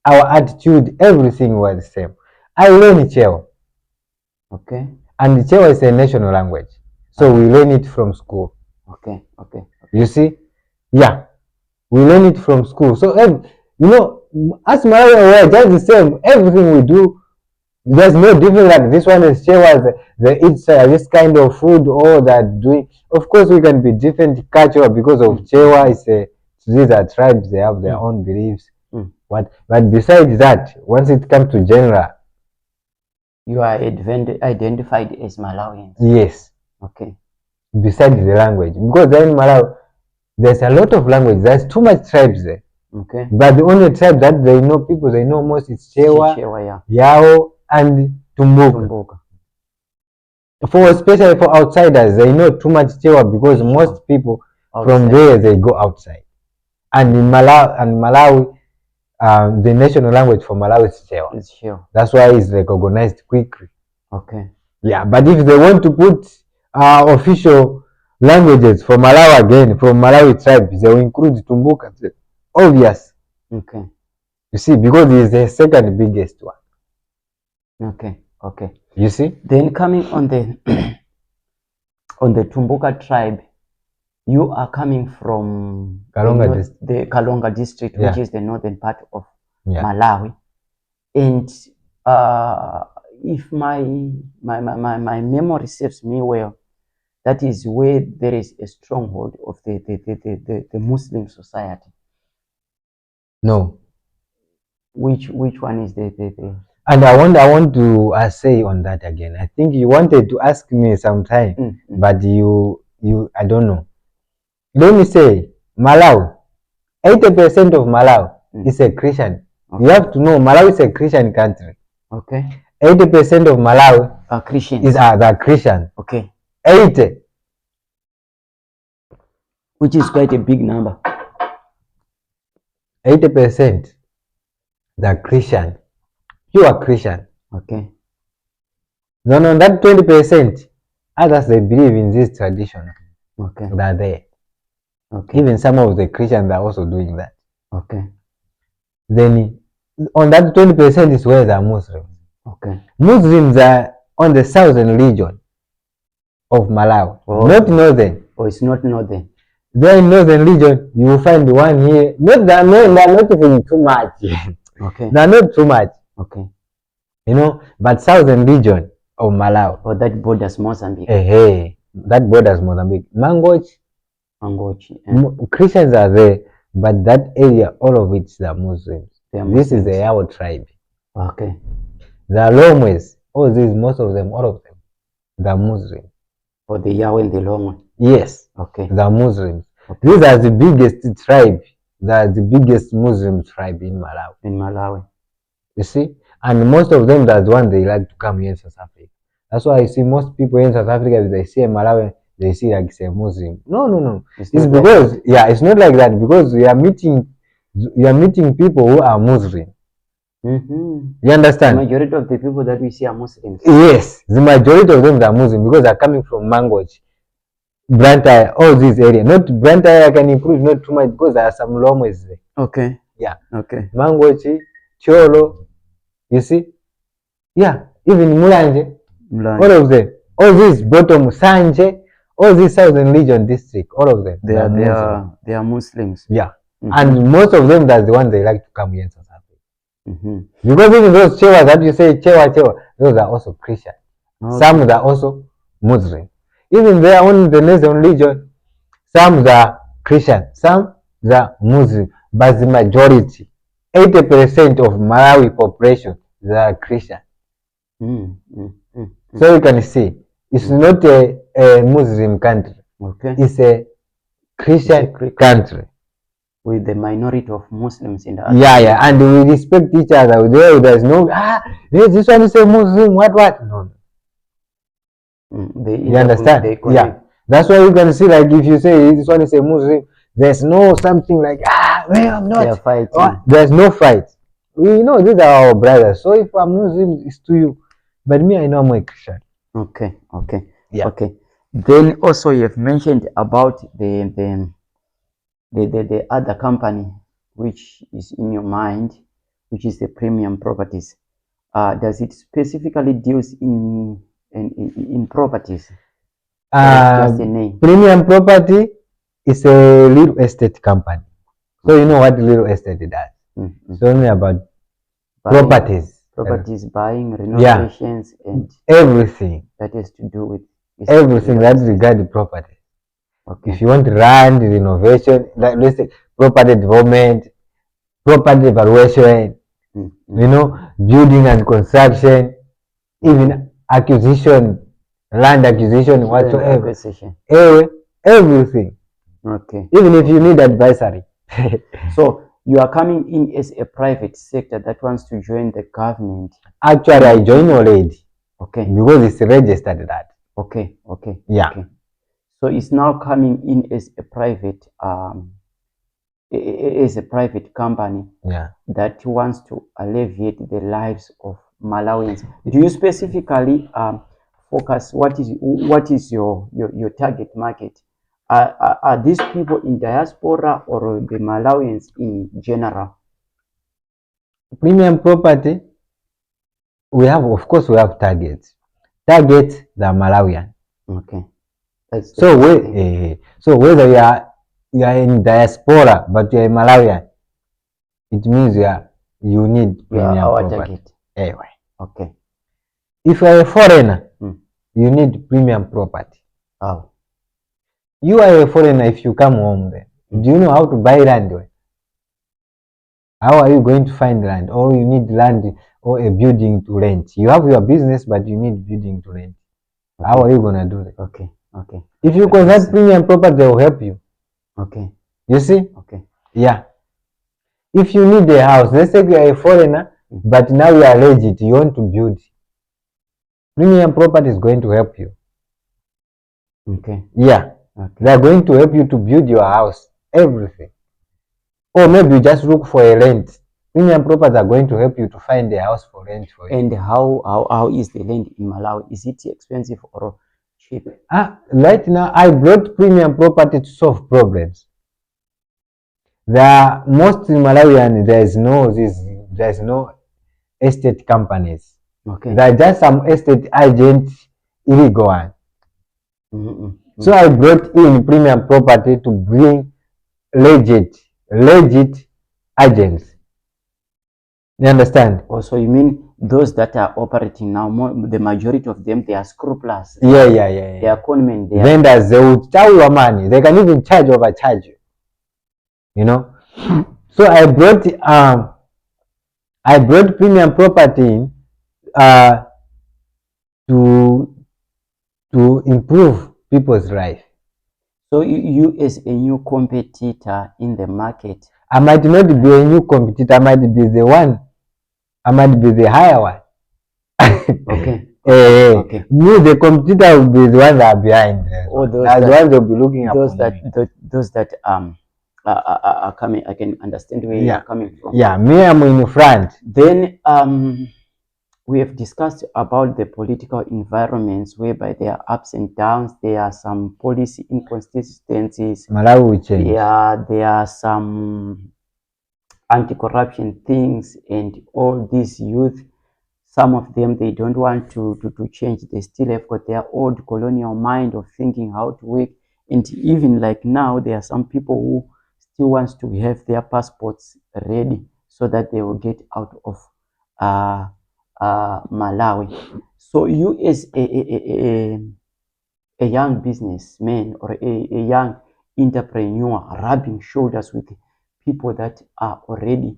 Our attitude, everything was the same. I learn Chewa. Okay. And Chewa is a national language. So we learn it from school. Okay. You see? Yeah. We learn it from school. So, as Malawi, we are just the same. Everything we do, there's no difference. Like this one is Chewa, they eat this kind of food, or that doing. Of course, we can be different culture because of Chewa. These are tribes. They have their own beliefs. But besides that, once it comes to general, you are identified as Malawians. Yes. Okay. Besides the language, because then Malawi, there's a lot of language. There's too much tribes there. Okay. But the only tribe that they know most is Chewa, Yao, and Tumbuka. Especially for outsiders, they know too much Chewa because most people from there they go outside. And in Malawi, the national language for Malawi is Chewa. That's why it's recognized quickly. Okay. Yeah, but if they want to put official languages for Malawi again, from Malawi tribes, they will include Tumbuka. Obvious. Okay. You see, because it's the second biggest one. Okay. You see? Then coming on the on the Tumbuka tribe, you are coming from the Kalonga district, which is the northern part of Malawi. And if my memory serves me well, that is where there is a stronghold of the Muslim society. No. Which one is the And I want to say on that again. I think you wanted to ask me sometime, but you I don't know. Let me say, Malawi, 80% of Malawi is a Christian. Okay. You have to know Malawi is a Christian country. Okay. 80% of Malawi are Christians. Are Christian. Okay. 80. which is quite a big number. 80% they are Christian, pure Christian. Okay. Then on that 20%, others they believe in this tradition. Okay. They are there. Okay. Even some of the Christians are also doing that. Okay. Then on that 20% is where they are Muslims. Okay. Muslims are on the southern region of Malawi, not northern. Oh, it's not northern. There in northern region, you will find one here. Not that no, they are not even too much. Okay. They are not too much. Okay. You know, but southern region of Malawi. Oh, that borders Mozambique. Hey, that borders Mozambique. Mangochi. Christians are there, but that area, all of it, they are Muslims. This is the Yao tribe. Okay. The Lomwes, all these, most of them, all of them, they are Muslims. For the Yao and the Lomwe. Yes. Okay. They are Muslims. Okay. These are the biggest tribe. They are the biggest Muslim tribe in Malawi. In Malawi. You see? And most of them, that's one they like to come here in South Africa. That's why I see most people in South Africa, if they see a Malawi, they see like say Muslim. No. It's because like it's not like that, because you are meeting people who are Muslim. You understand? The majority of the people that we see are Muslims. Yes, the majority of them are Muslim because they are coming from Mangochi, Blantyre, all these areas. Not Blantyre, I can improve not too much because there are some Lomwes there. Okay. Yeah. Okay. Mangochi, Cholo, you see? Yeah, even Mulanje, all of them. All these bottom Sanje, all these southern region district, all of them. They are Muslims. Yeah. And most of them, that's the ones they like to come here in South Africa. Because even those Chewa that you say, Chewa, those are also Christian. Okay. Some are also Muslim. Even there on the northern region, some are Christian, some are Muslim, but the majority, 80% of Malawi population, they are Christian. So you can see, it's not a Muslim country. Okay. It's a Christian country. With the minority of Muslims in the yeah, and we respect each other. There's no this one is a Muslim, what? No. You understand? Yeah. That's why you can see, like, if you say this one is a Muslim, there's no something like I'm not. They are fighting. There's no fight. We know these are our brothers. So if I'm Muslim, it's to you. But me, I know I'm a Christian. Okay. Yeah. Okay. Then also you have mentioned about the other company which is in your mind, which is the premium properties. Does it specifically deals in properties? Just a name. Premium property is a real estate company. So you know what real estate does. It's only about properties. Buying, renovations, and everything that has to do with everything that regards property. Okay. If you want land renovation, like let's say property development, property evaluation, you know, building and construction, even acquisition, land acquisition, whatsoever, everything. Okay. Even if you need advisory. So you are coming in as a private sector that wants to join the government. Actually, I joined already. Okay. Because it's registered that. Okay. Yeah. Okay. So it's now coming in as a private company. Yeah. That wants to alleviate the lives of Malawians. Do you specifically focus? What is your target market? Are these people in diaspora or the Malawians in general? Premium property, of course we have targets. Targets the Malawian. Okay. So whether you are in diaspora but you are a Malawian, it means you need premium property. Target. Anyway. Okay. If you are a foreigner, you need premium property. Oh. You are a foreigner. If you come home, then do you know how to buy land? How are you going to find land? Or you need land or a building to rent. You have your business, but you need building to rent. Okay. How are you gonna do that? Okay. If you convert premium property, they will help you. Okay. You see? Okay. Yeah. If you need a house, let's say you are a foreigner, but now you are legit, you want to build. Premium property is going to help you. Okay. Yeah. Okay. They are going to help you to build your house, everything. Or maybe you just look for a rent. Premium properties are going to help you to find a house for rent for you. And how is the land in Malawi? Is it expensive or cheap? Right now, I brought premium property to solve problems. There are most in Malawian, there is no estate companies. Okay. There are just some estate agents, illegal one. So I brought in premium property to bring legit agents. You understand? Also, you mean those that are operating now, the majority of them, they are scrupulous. Yeah. They are conmen. They are vendors. They will tell your money. They can even overcharge you. You know. So I brought premium property in to improve people's life. So you as a new competitor in the market, I might not be a new competitor. I might be the one. I might be the higher one. Okay. Okay. Me, the competitor will be the one that are behind. Or those the ones will be looking those upon that me. those that are coming. I can understand where you are coming from. Yeah, me, I'm in front. Then we have discussed about the political environments whereby there are ups and downs. There are some policy inconsistencies. Malawi will change. There are some anti-corruption things, and all these youth, some of them, they don't want to change. They still have got their old colonial mind of thinking how to work. And even like now, there are some people who still wants to have their passports ready so that they will get out of Malawi. So you as a young businessman or a young entrepreneur rubbing shoulders with people that are already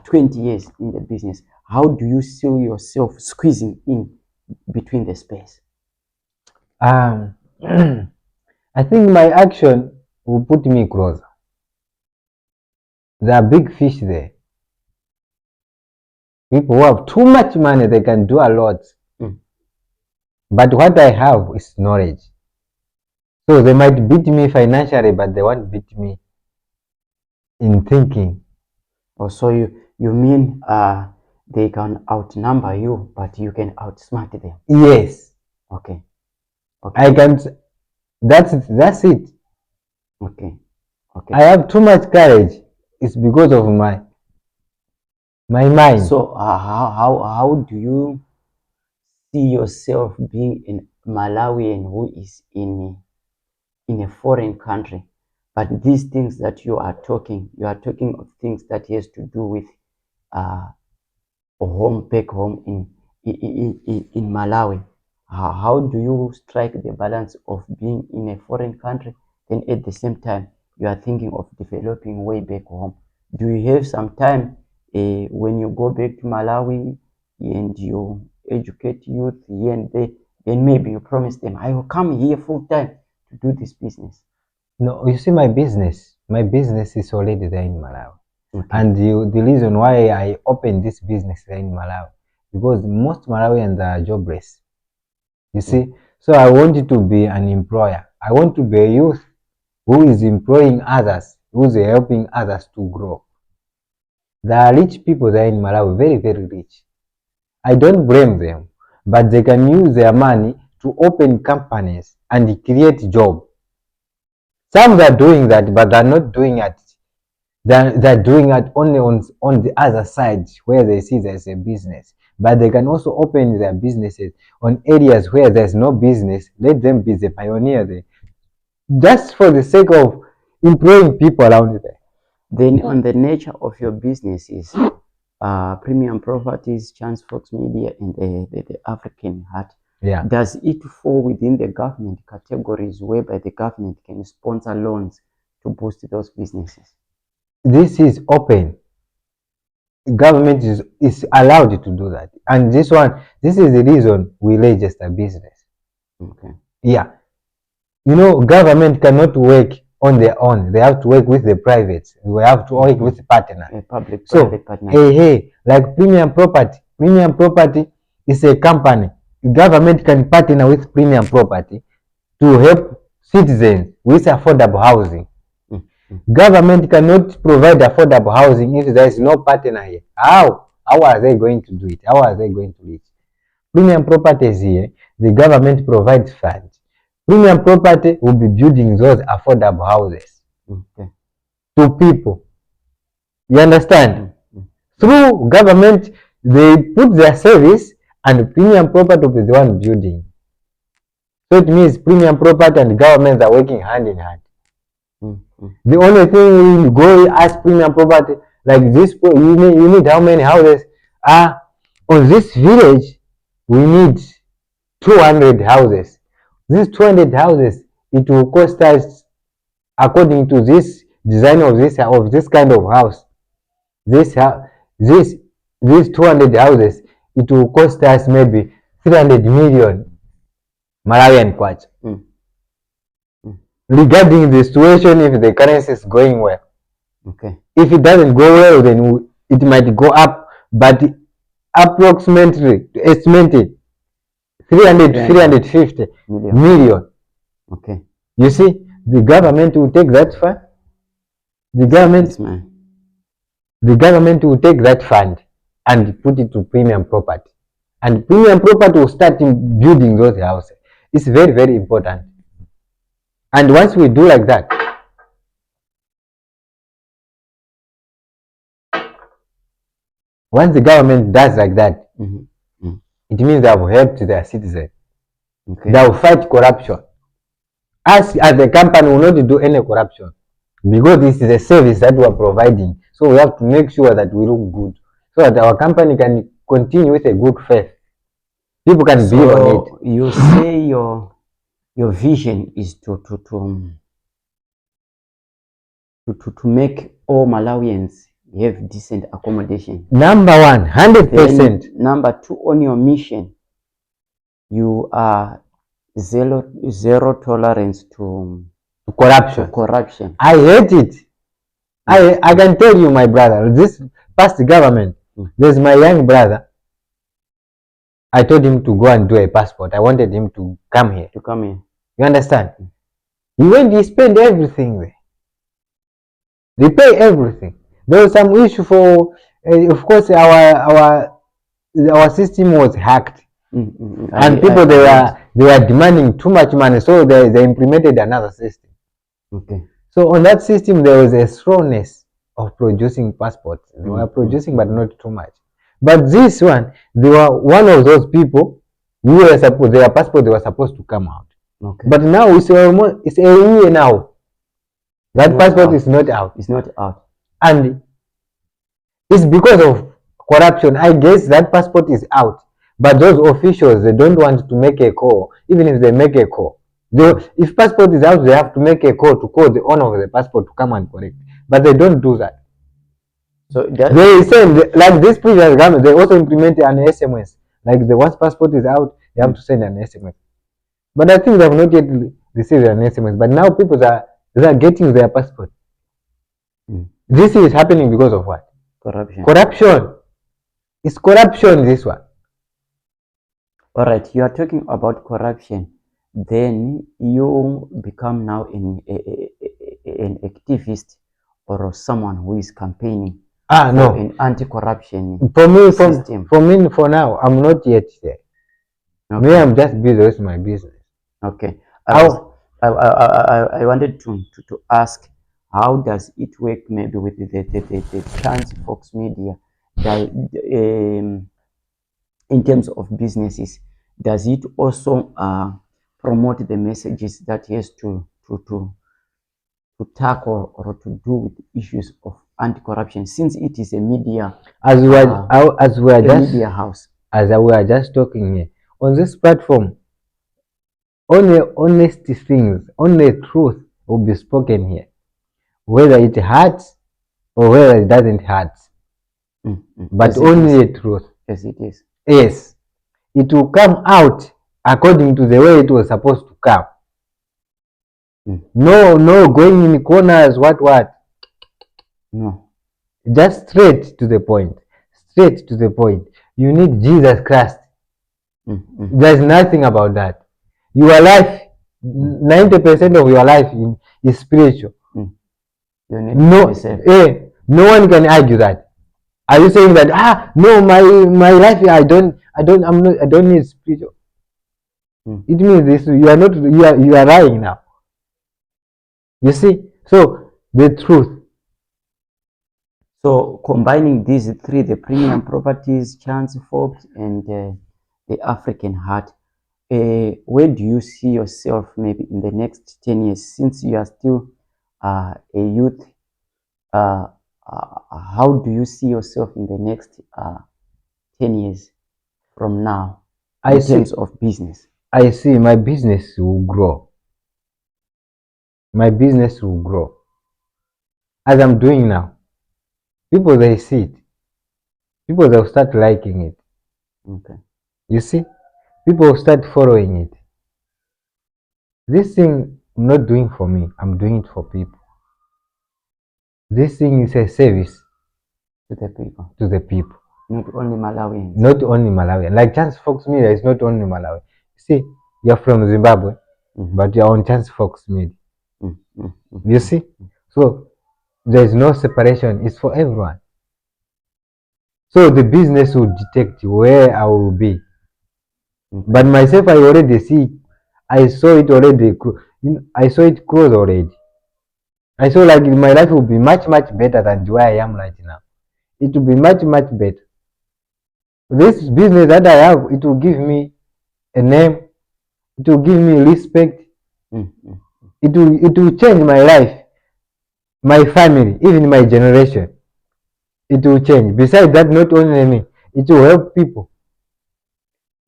20 years in the business, how do you see yourself squeezing in between the space? I think my action will put me closer. There are big fish there. People who have too much money, they can do a lot. But what I have is knowledge. So they might beat me financially, but they won't beat me in thinking. Oh, so you mean they can outnumber you, but you can outsmart them? Yes. Okay. I can. That's it. Okay. I have too much courage. It's because of my mind. So how do you see yourself being in Malawian who is in a foreign country? But these things that you are talking of things that has to do with back home in Malawi. How do you strike the balance of being in a foreign country, then at the same time you are thinking of developing way back home? Do you have some time when you go back to Malawi and you educate youth here and there, then maybe you promise them, I will come here full time to do this business? No, you see, my business is already there in Malawi. Okay. And the reason why I opened this business there in Malawi, because most Malawians are jobless. You see, so I wanted to be an employer. I want to be a youth who is employing others, who is helping others to grow. There are rich people there in Malawi, very, very rich. I don't blame them, but they can use their money to open companies and create jobs. Some are doing that, but they're not doing it. They're doing it only on the other side where they see there's a business. But they can also open their businesses on areas where there's no business. Let them be the pioneer there, just for the sake of employing people around there. Then on the nature of your businesses, Premium Properties, Chance Fox Media, and the African Heart, does it fall within the government categories whereby the government can sponsor loans to boost those businesses? This is open. Government is allowed to do that, and this is the reason we register business. Okay. Yeah, you know, government cannot work on their own. They have to work with the privates. We have to work with partners. A public-private partnership. Like Premium Property. Premium Property is a company. The government can partner with Premium Property to help citizens with affordable housing. Mm. Government cannot provide affordable housing if there is no partner here. How are they going to do it? How are they going to reach? Premium properties here, the government provides funds. Premium property will be building those affordable houses to people. You understand? Through government, they put their service and premium property will be the one building. So it means premium property and governments are working hand in hand. The only thing we go ask premium property, like this, you need how many houses? On this village, we need 200 houses. These 200 houses, it will cost us, according to this design of this kind of house, these 200 houses, it will cost us maybe 300 million Malawian kwacha. Regarding the situation, if the currency is going well. Okay. If it doesn't go well, then it might go up, but approximately estimated 300 to 350 million. Okay. You see, the government will take that fund. The government will take that fund and put it to premium property. And premium property will start building those houses. It's very, very important. And once we do like that, once the government does like that, it means they have helped their citizens. Okay. They will fight corruption. Us as a company will not do any corruption because this is a service that we are providing. So we have to make sure that we look good so that our company can continue with a good faith. People can believe on it. You say your vision is to make all Malawians have decent accommodation. Number one, 100%. Number two, on your mission, you are zero tolerance to corruption. I hate it. I can tell you, my brother, this past government, there's my young brother. I told him to go and do a passport. I wanted him to come here. You understand? He went, he spent everything there. They pay everything. There was some issue for, of course, our system was hacked, and people they were demanding too much money, so they implemented another system. Okay. So on that system there was a slowness of producing passports. They were producing, but not too much. But this one, they were one of those people who were supposed their passport they were supposed to come out. Okay. But now it's a year now. That passport is not out. It's not out. And it's because of corruption. I guess that passport is out. But those officials, they don't want to make a call. Even if they make a call, if passport is out, they have to make a call to call the owner of the passport to come and collect. But they don't do that. So they send, like this previous government, they also implemented an SMS. Like the once passport is out, they have to send an SMS. But I think they have not yet received an SMS. But now people are getting their passport. This is happening because of what? Corruption. It's corruption, this one. All right, you are talking about corruption. Then you become now an activist or someone who is campaigning no, an anti-corruption system. For me, for now, I'm not yet there. Okay. Me, I'm just busy with my business. Okay. I wanted to ask, how does it work maybe with the Trans Fox Media in terms of businesses? Does it also promote the messages that has to tackle or to do with issues of anti-corruption, since it is a media media house? As we are just talking here on this platform, only honest things, only truth will be spoken here, whether it hurts or whether it doesn't hurt. But yes, only the truth. Yes, it is. Yes, it will come out according to the way it was supposed to come. No going in corners, what? No. Just straight to the point. Straight to the point. You need Jesus Christ. There's nothing about that. Your life 90% of your life is spiritual. You need to be safe. No one can argue that. Are you saying that no, my life I don't need spiritual? It means this you are not you are lying now. You see? So the truth. So combining these three, the premium properties, chance folks, and the African heart, where do you see yourself maybe in the next 10 years, since you are still a youth? How do you see yourself in the next 10 years from now in terms of business? I see my business will grow. My business will grow. As I'm doing now. People, they see it. People, they'll start liking it. Okay. You see? People will start following it. This thing I'm not doing for me. I'm doing it for people. This thing is a service to the people. To the people. Not only Malawians. Not only Malawian. Like Chance Fox Media is not only Malawi. See, you're from Zimbabwe, but you're on Chance Fox Media. You see? So there's no separation. It's for everyone. So the business will detect where I will be. But myself, I already see. I saw it already. I saw it close already. I saw like my life will be much better than where I am right now. It will be much better. This business that I have, it will give me a name. It will give me respect. It will change my life, my family, even my generation. It will change. Besides that, not only me, it will help people.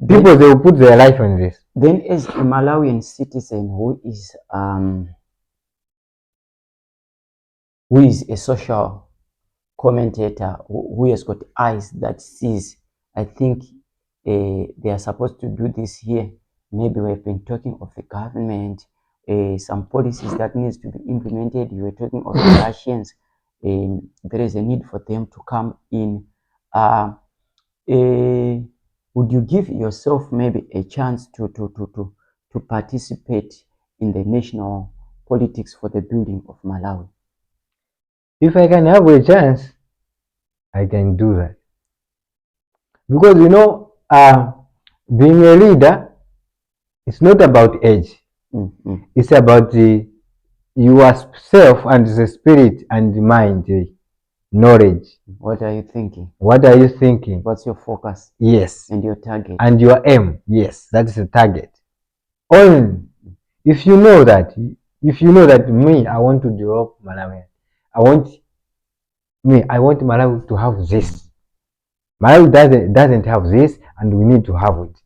People, they will put their life on this. Then, as a Malawian citizen who is a social commentator, who has got eyes that sees, I think they are supposed to do this here. Maybe we've been talking of the government, some policies that needs to be implemented. You were talking of the Russians. There is a need for them to come in. Would you give yourself maybe a chance to participate in the national politics for the building of Malawi? If I can have a chance, I can do that. Because being a leader, it's not about age. It's about yourself and the spirit and the mind, knowledge. What are you thinking? What are you thinking? What's your focus? Yes. And your target? And your aim. Yes, that is the target. Only if you know that me, I want to develop Malawi. I want Malawi to have this. Malawi doesn't have this, and we need to have it.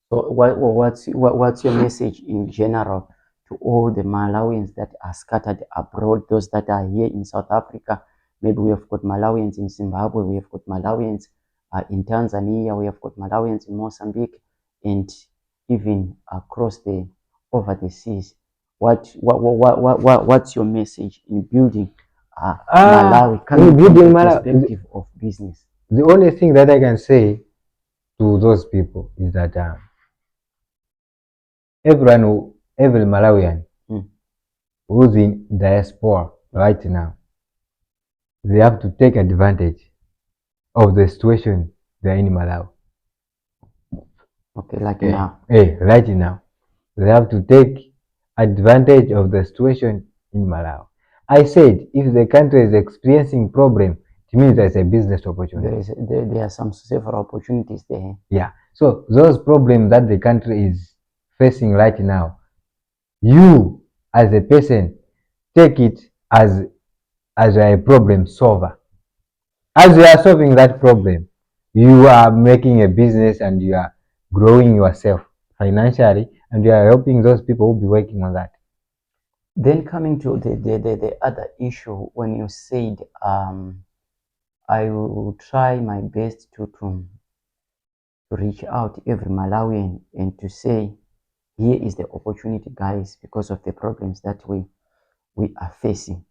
So what's your message in general to all the Malawians that are scattered abroad, those that are here in South Africa? Maybe we have got Malawians in Zimbabwe, we have got Malawians in Tanzania, we have got Malawians in Mozambique, and even across over the seas. What's your message in building Malawi, coming from the perspective of business? The only thing that I can say to those people is that every Malawian who's in diaspora right now, they have to take advantage of the situation they're in Malawi. Okay, like now. Right now. They have to take advantage of the situation in Malawi. I said, if the country is experiencing problem, it means there's a business opportunity. There are some several opportunities there. Yeah. So those problems that the country is facing right now, you as a person take it as a problem solver. As you are solving that problem, you are making a business and you are growing yourself financially, and you are helping those people who will be working on that. Then coming to the other issue, when you said I will try my best to reach out to every Malawian and to say, here is the opportunity, guys, because of the problems that we are facing.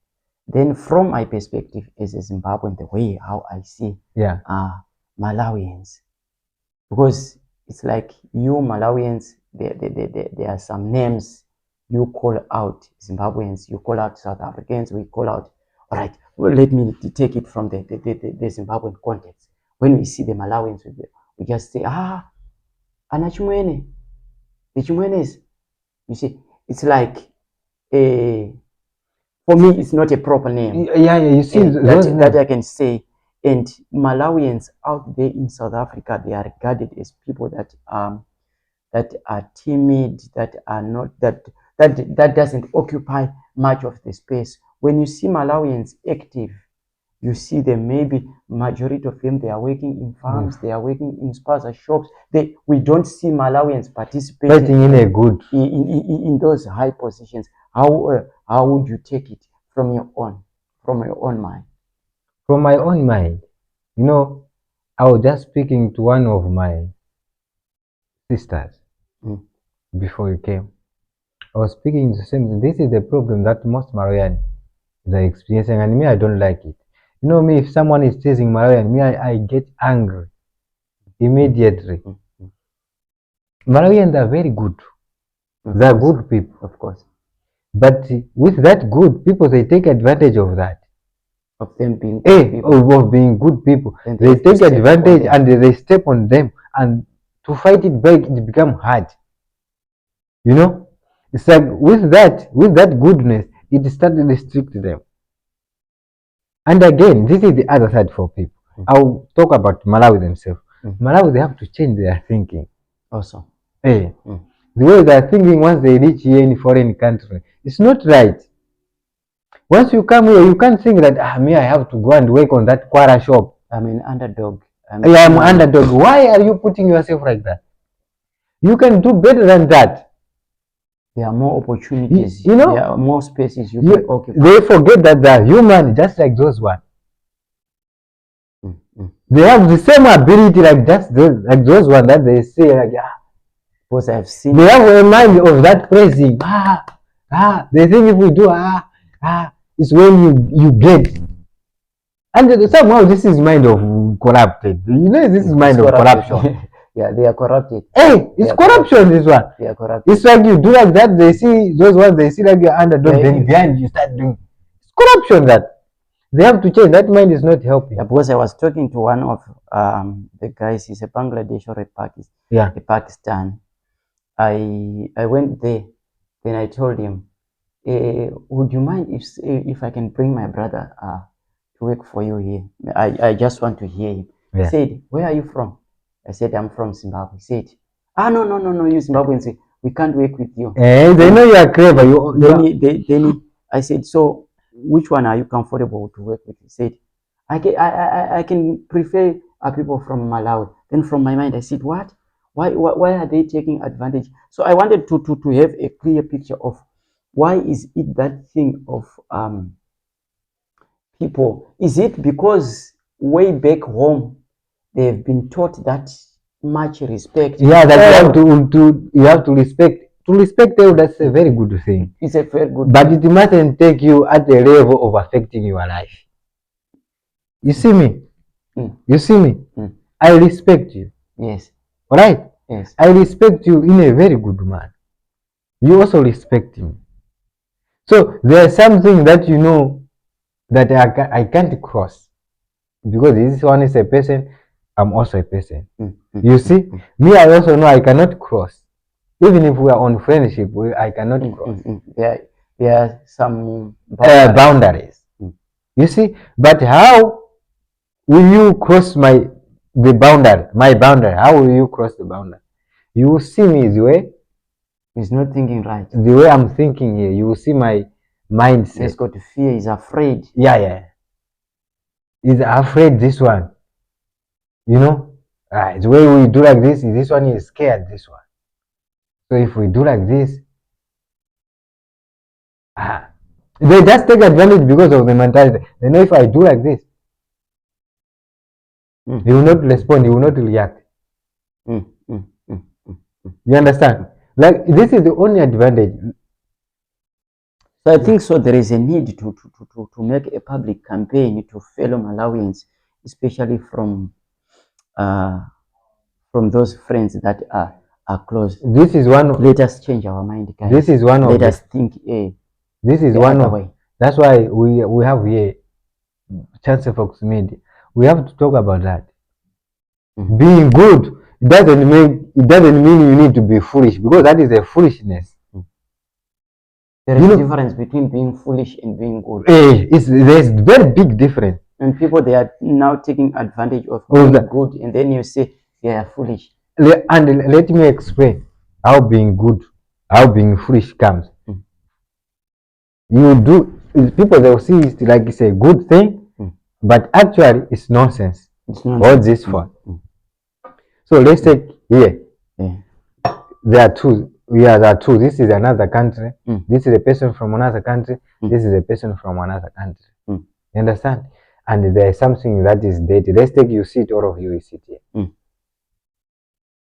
Then from my perspective as a Zimbabwean, the way how I see Malawians, because it's like you Malawians, there are some names you call out Zimbabweans, you call out South Africans, we call out, all right, well, let me take it from the Zimbabwean context. When we see the Malawians, we just say, Anachumwene, the Chumwenes. You see, it's like, for me, it's not a proper name. Yeah, you see, that I can say. And Malawians out there in South Africa, they are regarded as people that are timid, that are not that doesn't occupy much of the space. When you see Malawians active, you see them, maybe majority of them, they are working in farms, they are working in spaza shops. We don't see Malawians participating in those high positions. How would you take it from your own mind? From my own mind, you know, I was just speaking to one of my sisters before you came. I was speaking the same thing. This is the problem that most Malawian are experiencing, and me, I don't like it. You know me, if someone is chasing Malawian, me, I get angry immediately. Malawians are very good. They are good people. Of course. But with that good people, they take advantage of that. Of them being good people. Of being good people. They take advantage and they step on them, and to fight it back, it becomes hard. You know? It's like with that goodness, it started to restrict them. And again, this is the other side for people. I'll talk about Malawi themselves. Malawi, they have to change their thinking. Also. The way they're thinking once they reach here in foreign country, it's not right. Once you come here, you can't think that, me, I have to go and work on that Quara shop. I'm an underdog. I'm an underdog. Why are you putting yourself like that? You can do better than that. There are more opportunities. There are more spaces you can occupy. They forget that they're human, just like those ones. They have the same ability like those ones that they say, like, because I've seen. They have a mind of that praising. They think if we do it's when you get. And somehow this is mind of corrupted. You know, this is mind of corruption. Yeah, they are corrupted. Hey, it's corruption, this one. They are corrupted. It's like you do like that, they see those ones, they see like you're underdog, then behind you start doing. It's corruption that. They have to change. That mind is not helping. Yeah, because I was talking to one of the guys, he's a Bangladesh or a Pakistan. I went there, then I told him, would you mind if I can bring my brother to work for you here? I just want to hear him. He said, where are you from? I said, I'm from Zimbabwe. He said, no, you Zimbabweans, we can't work with you. They know you are clever. Then I said, so which one are you comfortable to work with? He said, I can prefer people from Malawi. Then from my mind, I said, what? Why are they taking advantage? So I wanted to have a clear picture of why is it that thing of people. Is it because way back home they've been taught that much respect? Yeah, that you have to respect. To respect them, that's a very good thing. It's a very good but thing. It mustn't take you at the level of affecting your life. You see me? You see me? I respect you. Yes. All right? Yes. I respect you in a very good manner. You also respect me. So there's something that you know that I can't cross, because this one is a person, I'm also a person. You see, me, I also know I cannot cross. Even if we are on friendship, I cannot cross. There are some boundaries. You see, but how will you cross my boundary? How will you cross the boundary? You will see me the way. He's not thinking right. The way I'm thinking here, you will see my mindset. He's got fear. He's afraid. Yeah. He's afraid. This one, you know, the way we do like this one is scared. This one. So if we do like this, they just take advantage because of the mentality. They know if I do like this, he will not respond. He will not react. You understand? Like, this is the only advantage. So I think so there is a need to make a public campaign to fellow Malawians, especially from those friends that are closed. This is one of, let us change our mind, guys. This is one of let us think this is the one other of way. That's why we have here Chance Fox Media. We have to talk about that. Being good, it doesn't mean you need to be foolish, because that is a foolishness. There is a difference between being foolish and being good. There's very big difference. And people, they are now taking advantage of being good, and then you say they are foolish. And let me explain how being good, how being foolish comes. People, they'll see it like it's a good thing, but actually it's nonsense. It's nonsense. All this for. So let's take here. There are two. There are two. This is another country. This is a person from another country. This is a person from another country. You understand? And there is something that is dirty. Let's take you sit, all of you sit here.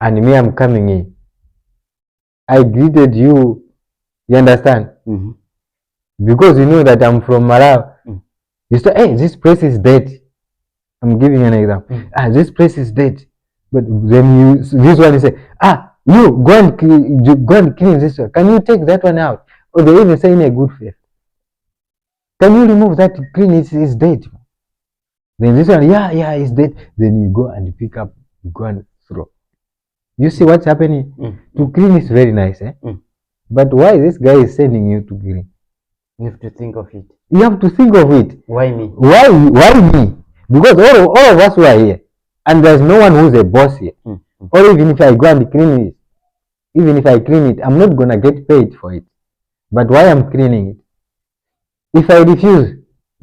And me, I'm coming in. I greeted you. You understand? Because you know that I'm from Malawi. You say, hey, this place is dirty. I'm giving an example. This place is dirty. But then this one is say, you go and clean this one. Can you take that one out? Or they even say in a good faith, can you remove that, clean it, it's dead. Then this one, yeah, it's dead. Then you go and pick up, go and throw. You see what's happening? To clean is very nice, but why this guy is sending you to clean? You have to think of it. You have to think of it. Why me? Why me? Because all of us were here, and there's no one who's a boss here. Or even if I go and clean it, even if I clean it, I'm not gonna get paid for it. But why I'm cleaning it? If I refuse,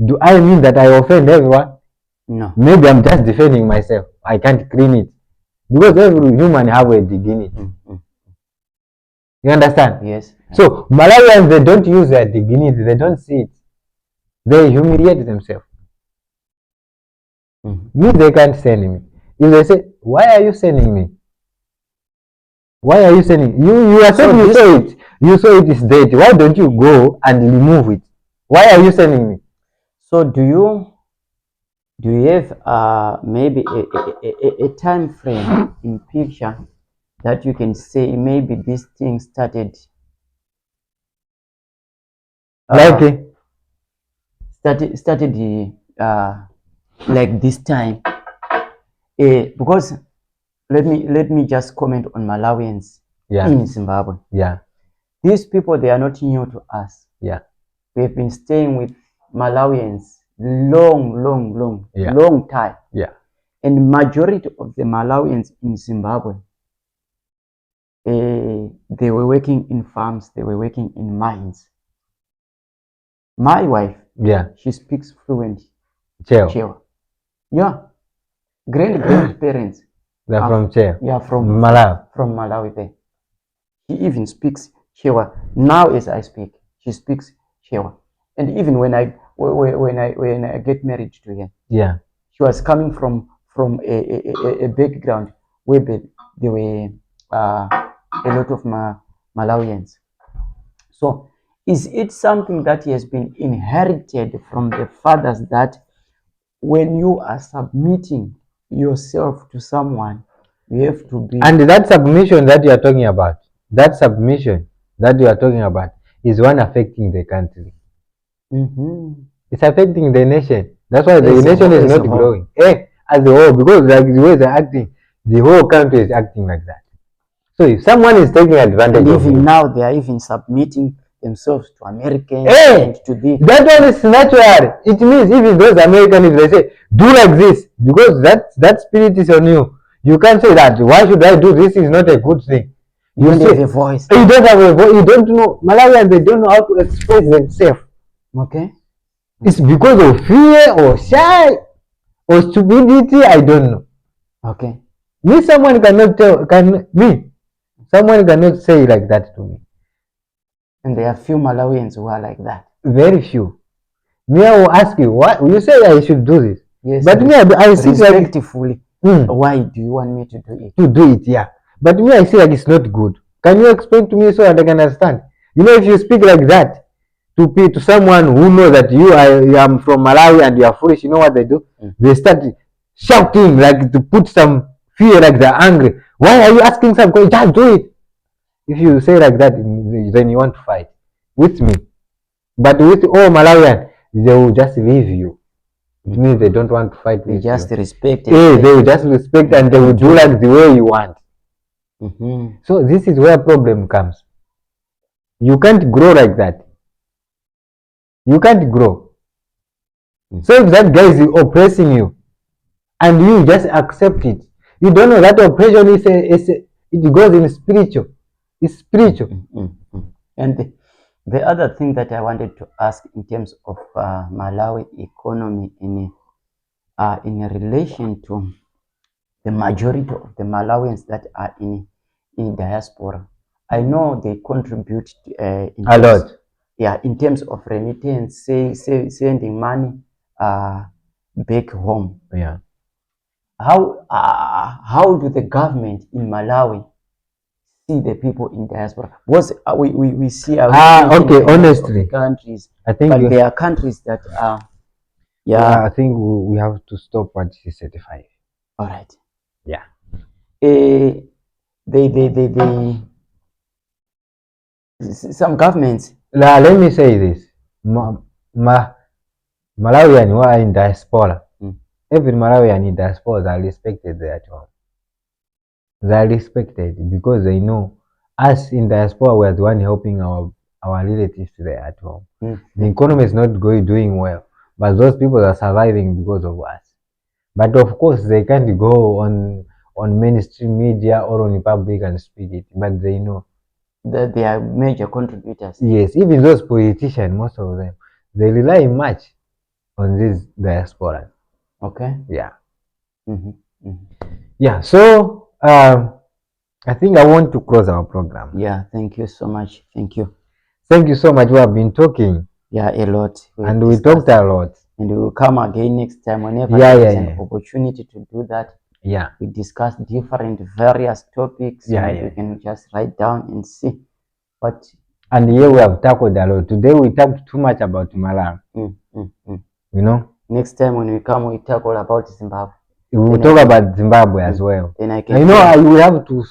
do I mean that I offend everyone? No. Maybe I'm just defending myself. I can't clean it. Because every human have a dignity. You understand? Yes. So Malawians, they don't use their dignity. They don't see it. They humiliate themselves. Me, they can't send me. If they say, why are you sending me? Why are you sending? You are saying you saw it. You saw it is dirty. Why don't you go and remove it? Why are you sending me? So do you have maybe a time frame in picture that you can say maybe this thing started like this time? Because let me just comment on Malawians in Zimbabwe. These people, they are not new to us. We have been staying with Malawians long time. And majority of the Malawians in Zimbabwe, they were working in farms, they were working in mines. My wife, she speaks fluent Chewa. Grandparents. They're from Chewa. Yeah, from Malawi. From Malawi there. She even speaks Chewa. Now as I speak, she speaks Chewa. And even when I get married to her, she was coming from a background where there were a lot of Malawians. So is it something that has been inherited from the fathers, that when you are submitting yourself to someone, you have to be... And that submission that you are talking about, is one affecting the country. It's affecting the nation. That's why the nation is not growing. As a whole, because like the way they're acting, the whole country is acting like that. So if someone is taking advantage of even now, they are even submitting themselves to Americans and to the... That one is natural. It means even those Americans, if they say, do like this, because that spirit is on you. You can't say that, why should I do this? Is not a good thing. You don't have a voice. You don't have a voice. You don't know. Malawians, they don't know how to express themselves. Okay. It's because of fear or shy or stupidity. I don't know. Okay. Someone cannot say like that to me. And there are few Malawians who are like that. Very few. Me, I will ask you, why you say I should do this? Yes. But me, I see respectfully. Why do you want me to do it? To do it, yeah. But me, I see like it's not good. Can you explain to me so that I can understand? You know, if you speak like that to someone who knows that you are from Malawi and you are foolish, you know what they do? They start shouting, like to put some feel like they're angry. Why are you asking some question? Just do it. If you say like that, then you want to fight with me. But with all Malawian, they will just leave you. It means they don't want to fight with you. They just respect it. Yeah, they will just respect and they will do like the way you want. So this is where problem comes. You can't grow like that. You can't grow. So if that guy is oppressing you and you just accept it, you don't know that oppression it goes in spiritual. It's spiritual. And the other thing that I wanted to ask in terms of Malawi economy in relation to the majority of the Malawians that are in diaspora, I know they contribute a lot. Yeah, in terms of remittance, sending money back home. Yeah. How do the government in Malawi see the people in diaspora? Because we see okay, honestly, countries, I think there are countries that are I think we have to stop at 35. All right. Yeah. Some governments. Let me say this. Malawian who are in diaspora, every Malawian in diaspora are respected there at home. They are respected because they know us in diaspora we are the one helping our relatives there at home. The economy is not doing well, but those people are surviving because of us. But of course, they can't go on mainstream media or on public and speak it, but they know that they are major contributors. Yes, even those politicians, most of them, they rely much on this diaspora. Okay. Yeah. Yeah. So I think I want to close our program. Yeah. Thank you so much. Thank you. Thank you so much. We have been talking. Yeah, a lot. And we talked a lot. And we will come again next time whenever there is an opportunity to do that. Yeah. We discuss different various topics. Yeah. You can just write down and see what. And here we have tackled a lot. Today we talked too much about Malawi. You know. Next time when we come, we tackle about Zimbabwe. We will talk about Zimbabwe as well. And we have to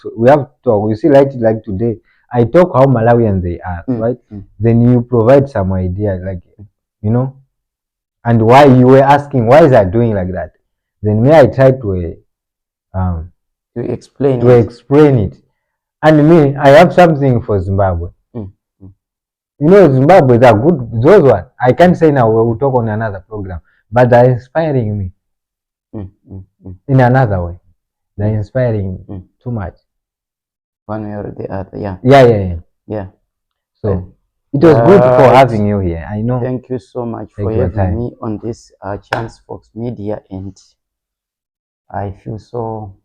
talk. You see, like today, I talk how Malawian they are, right? Then you provide some idea, like and why you were asking why is that doing like that. Then me I try to explain it. And me, I have something for Zimbabwe. Zimbabwe are good. Those one I can't say now. We will talk on another program, but they're inspiring me in another way. They're inspiring me too much. One way or the other, yeah. Yeah. So it was good for having you here. I know. Thank you so much for having me on this Chance Fox Media, and I feel so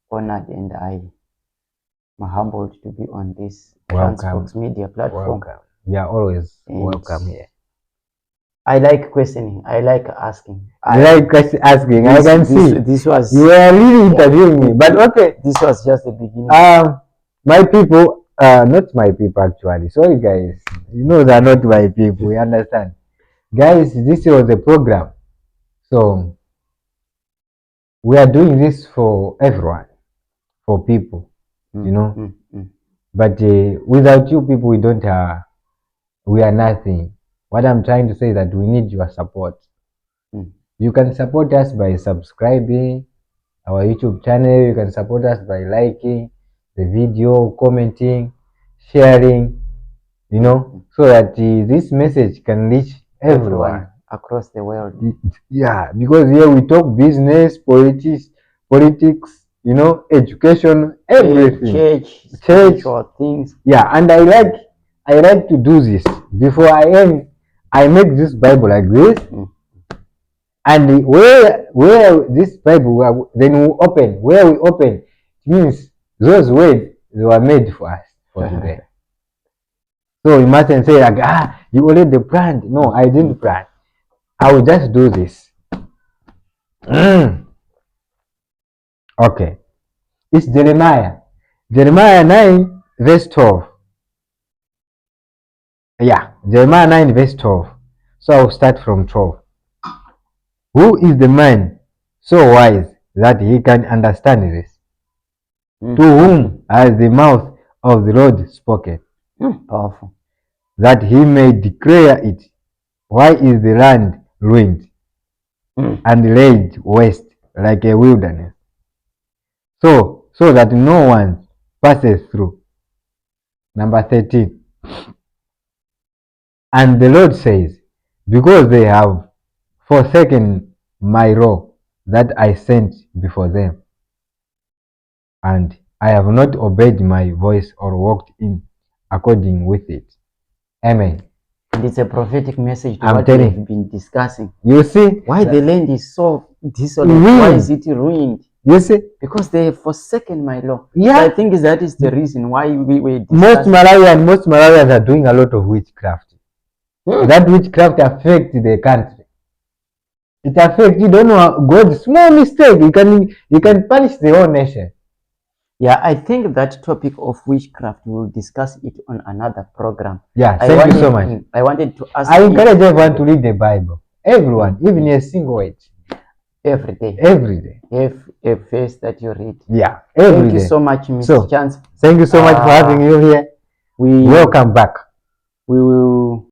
honored and I'm humbled to be on this Chance Fox Media platform. Welcome. Yeah, always welcome here. I like questioning. I like asking. I like asking. I can see. This was. You were really interviewing me, but okay. This was just the beginning. My people, not my people actually. Sorry, guys. They're not my people. You understand, guys? This was the program, so we are doing this for everyone, for people, But without you people, we are nothing. What I'm trying to say is that we need your support. You can support us by subscribing our YouTube channel. You can support us by liking the video, commenting, sharing, so that this message can reach everyone across the world. Yeah, because here we talk business, politics, education, everything. Church things. Yeah, and I like to do this. Before I make this Bible like this, and where this Bible then we open. Where we open, it means those words they were made for us for today. So you mustn't say like, you already planned. No, I didn't plan. I will just do this. Okay. It's Jeremiah 9 verse 12. Yeah, Jeremiah 9 verse 12. So I'll start from 12. Who is the man so wise that he can understand this? to whom has the mouth of the Lord spoken, Powerful. that he may declare it. Why is the land ruined and laid waste like a wilderness? So that no one passes through. Number 13. And the Lord says, because they have forsaken my law that I sent before them, and I have not obeyed my voice or walked in according with it. Amen. And it's a prophetic message to I'm what telling we've been discussing. You see? Why the land is so desolate? Why is it ruined? You see? Because they have forsaken my law. Yeah. So I think that is the reason why we were discussing. Most Malawians are doing a lot of witchcraft. That witchcraft affects the country. It affects, you don't know, God's small mistake. You can punish the whole nation. Yeah, I think that topic of witchcraft, we'll discuss it on another program. Yeah, thank you so much. I wanted to ask. I encourage everyone to read the Bible. Everyone, even a single word. Every day. Every day. A verse that you read. Yeah, every Thank day. you so much, Mr. Chance. Thank you so much for having you here. Welcome back. We will